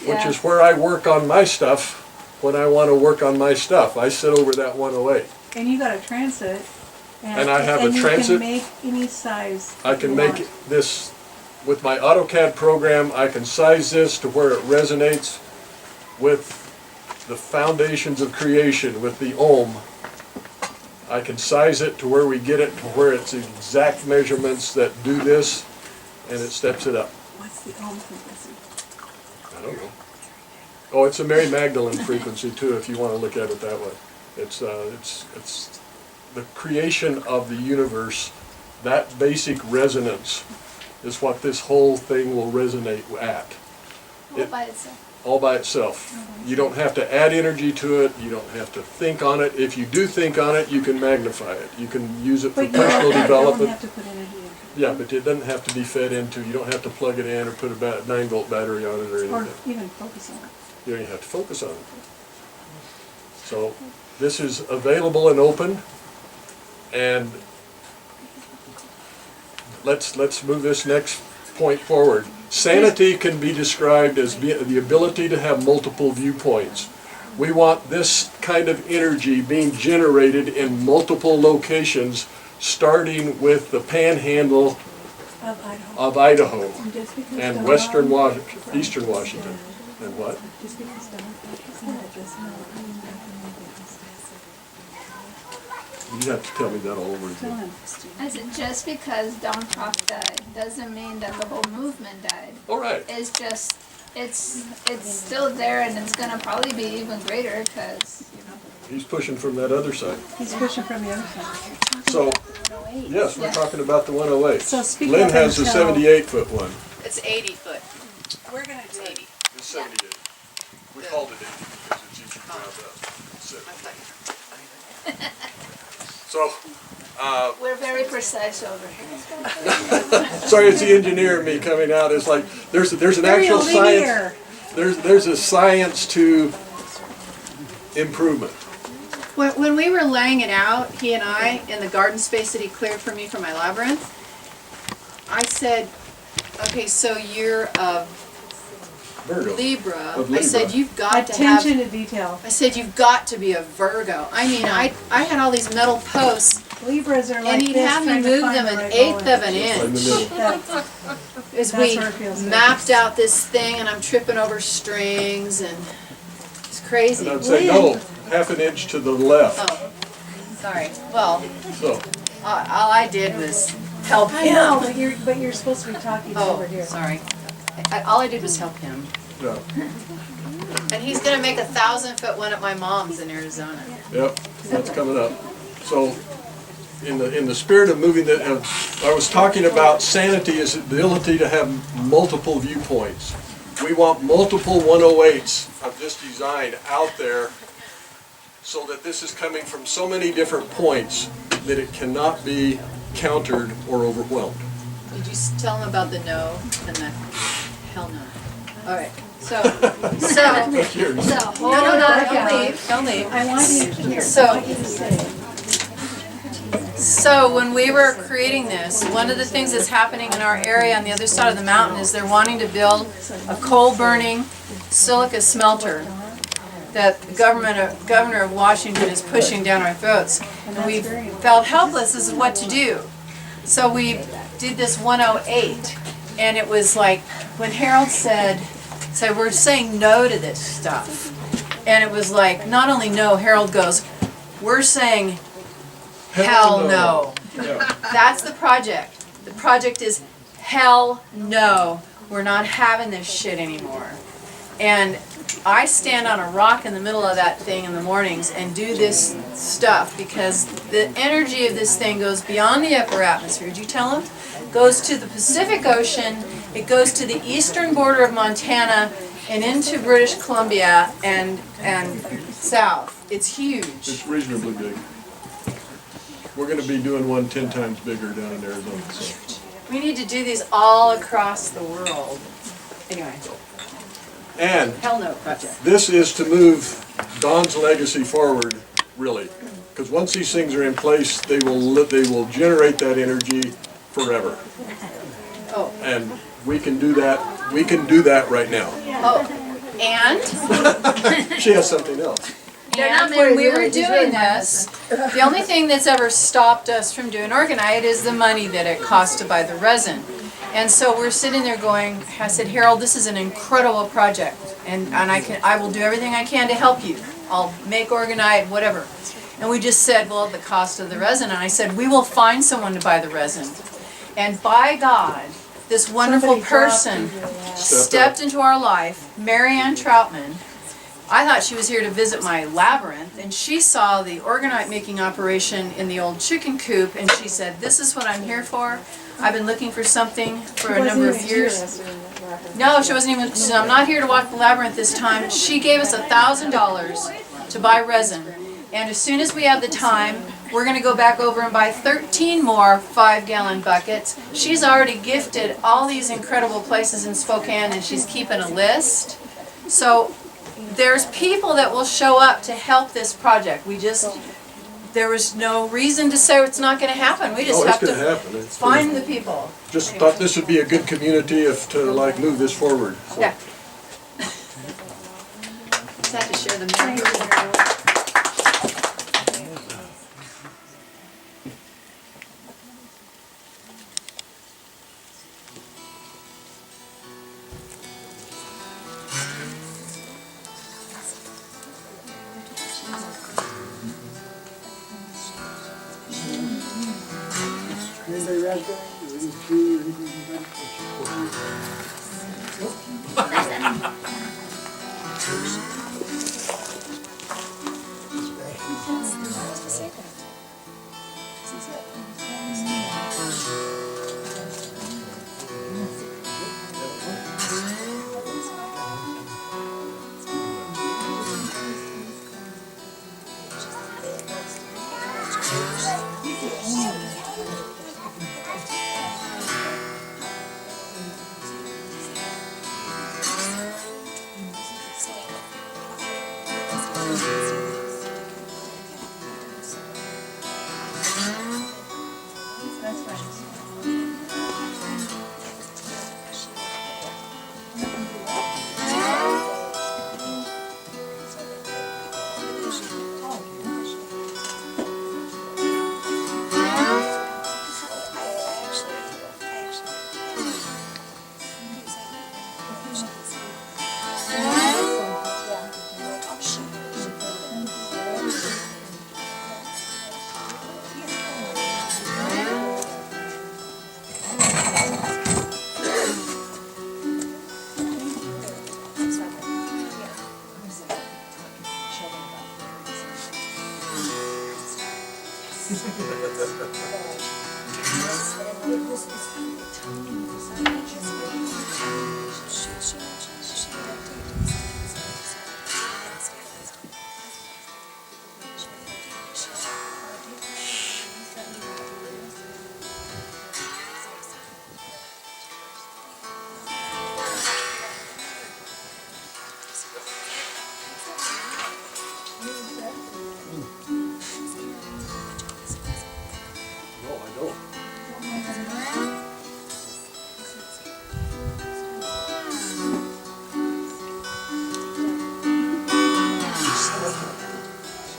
which Yeah. is where I work on my stuff when I want to work on my stuff. I sit over that 108. And you got a transit. And I have a and transit. you can make any size I can you make want. this, with my AutoCAD program, I can size this to where it resonates with the foundations of creation, with the Om. I can size it to where we get it to where it's exact measurements that do this, and it steps it up. What's the Om frequency? I don't know. Oh, it's a Mary Magdalene frequency too, if you want to look at it that way. It's the creation of the universe. That basic resonance is what this whole thing will resonate at. All by itself. All by itself. You don't have to add energy to it. You don't have to think on it. If you do think on it, you can magnify it. You can use it for But personal you don't development. have to put energy into it. Yeah, but it doesn't have to be fed into. You don't have to plug it in or put a 9-volt battery on it or Or anything. even focus on it. You don't even have to focus on it. So this is available and open, and let's move this next point forward. Sanity can be described as the ability to have multiple viewpoints. We want this kind of energy being generated in multiple locations starting with the panhandle of Idaho and eastern Washington. And what? You have to tell me that all over again. I said, just because Don Croft died doesn't mean that the whole movement died. All right. It's just, it's still there, and it's gonna probably be even greater because, you know. He's pushing from that other side. He's pushing from the other side. So, yes, we're talking about the 108. So speak Lynn up has the and tell- 78-foot one. It's 80 foot. We're gonna do it. It's 78. We called it 80 because it's easy to round up. So, We're very precise over here. sorry, it's the engineer in me coming out. It's like there's an Very actual linear. science. There's a science to improvement. When we were laying it out, he and I, in the garden space that he cleared for me for my labyrinth, I said, okay, so you're a Virgo. Libra. Of I said, Libra. you've got to have, Attention to detail. I said, you've got to be a Virgo. I mean, I had all these metal posts, Libras are like and he'd this, have me trying to move find them the an right eighth moment. of an In the inch. middle. As That's we where it feels good. mapped out this thing, and I'm tripping over strings, and it's crazy. And I'd say, no, half an inch to the left. Oh, sorry. Well, So, all I did was help I know, him. but you're supposed to be talking over Oh, here. sorry. All I did was help him. yeah. And he's gonna make a 1,000-foot one at my mom's in Arizona. Yep, that's coming up. So, in the spirit of moving I was talking about sanity is the ability to have multiple viewpoints. We want multiple 108s of this design out there so that this is coming from so many different points that it cannot be countered or overwhelmed. Did you tell him about the no and the hell no? All right. So, Yours. no, don't leave. I want you to hear. So- I want you to say. So when we were creating this, one of the things that's happening in our area on the other side of the mountain is they're wanting to build a coal-burning silica smelter that the governor of Washington is pushing down our throats. And we felt helpless as to what to do. So we did this 108, and it was like when Harold said we're saying no to this stuff. And it was like, not only no, Harold goes, we're saying hell no. Yeah. That's the project. The project is hell no. We're not having this shit anymore. And I stand on a rock in the middle of that thing in the mornings and do this stuff because the energy of this thing goes beyond the upper atmosphere. Did you tell him? Goes to the Pacific Ocean, it goes to the eastern border of Montana and into British Columbia and south. It's huge. It's reasonably big. We're going to be doing one 10 times bigger down in Arizona. So. We need to do these all across the world. Anyway, And hell no project. this is to move Don's legacy forward, really. Because once these things are in place, they will generate that energy forever. Oh. And we can do that. We can do that right now. Oh, and She has something else. And when we were doing this, the only thing that's ever stopped us from doing Orgonite is the money that it costs to buy the resin. And so we're sitting there going, I said, Harold, this is an incredible project, and I will do everything I can to help you. I'll make Orgonite, whatever. And we just said, well, the cost of the resin. And I said, we will find someone to buy the resin. And by God, this wonderful person stepped into our life, Mary Ann Troutman. I thought she was here to visit my labyrinth, and she saw the Orgonite making operation in the old chicken coop, and she said, this is what I'm here for. I've been looking for something for a number of years. No, she wasn't even, she said, I'm not here to walk the labyrinth this time. She gave us $1,000 to buy resin, and as soon as we have the time, we're going to go back over and buy 13 more 5-gallon buckets. She's already gifted all these incredible places in Spokane, and she's keeping a list. So there's people that will show up to help this project. There was no reason to say it's not going to happen. We just have to find the people. Just thought this would be a good community to like move this forward. So. Yeah. Just have to share the map. No, I don't.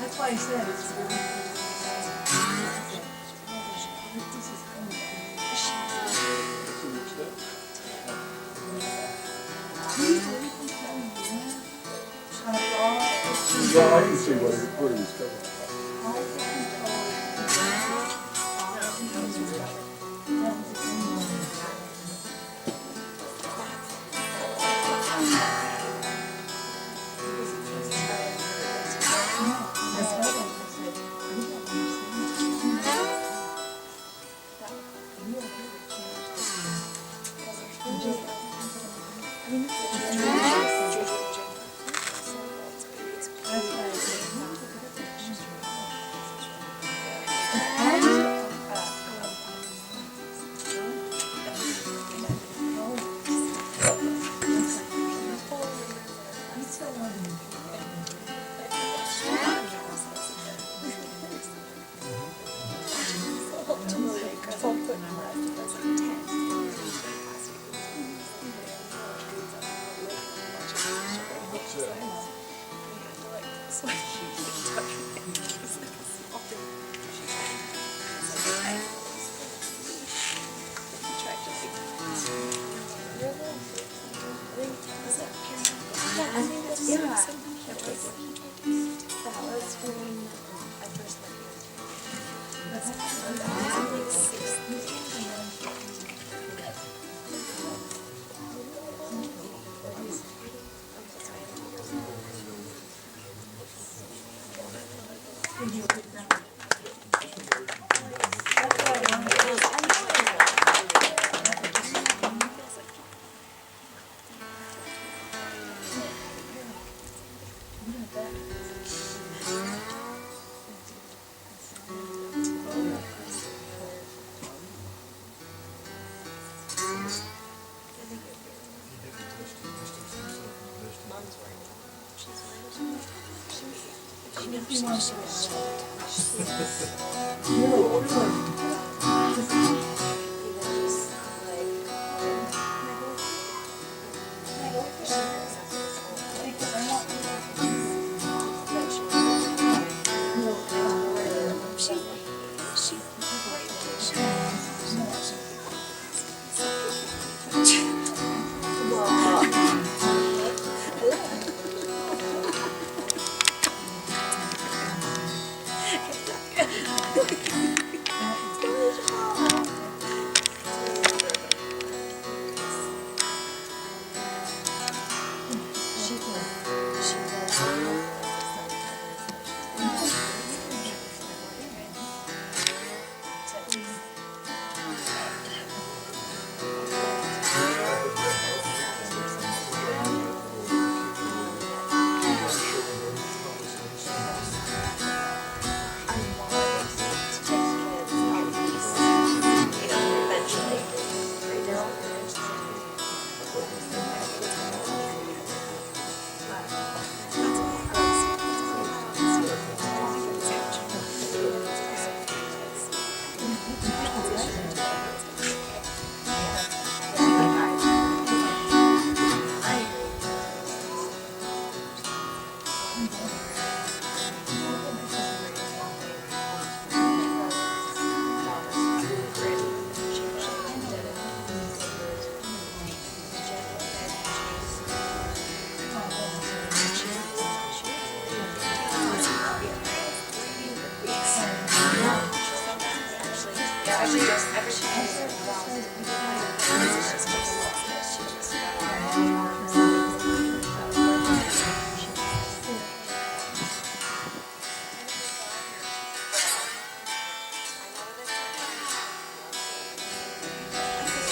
That's why I said it's. Yeah, I can see where he's coming.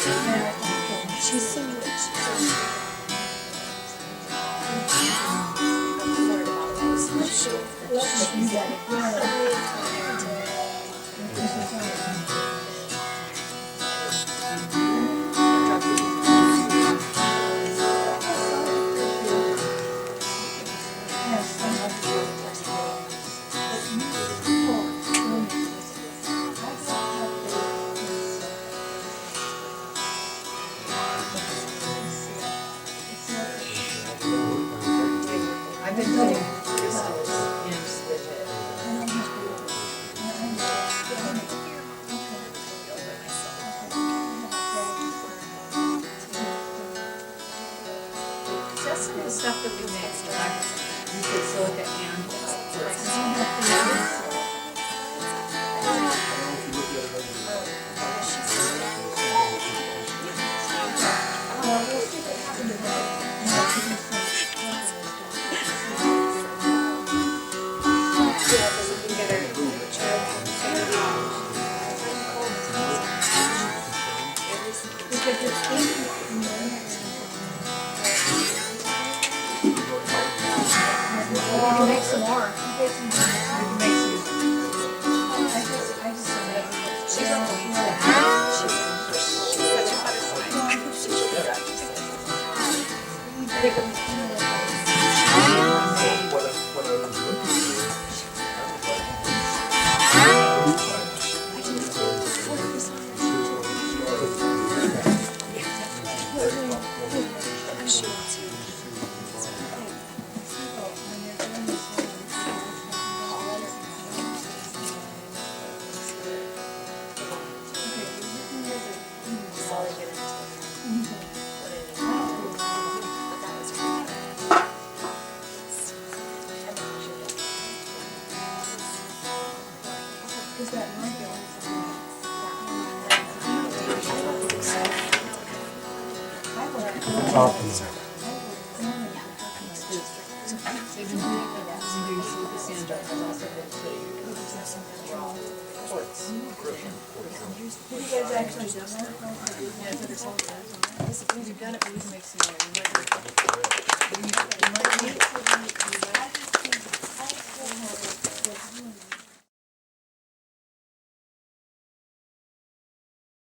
She's so I've been putting crystals in That's some of the stuff that we mixed. We put silica and quartz. We can make some more. We can make We've done it, but we can make some more.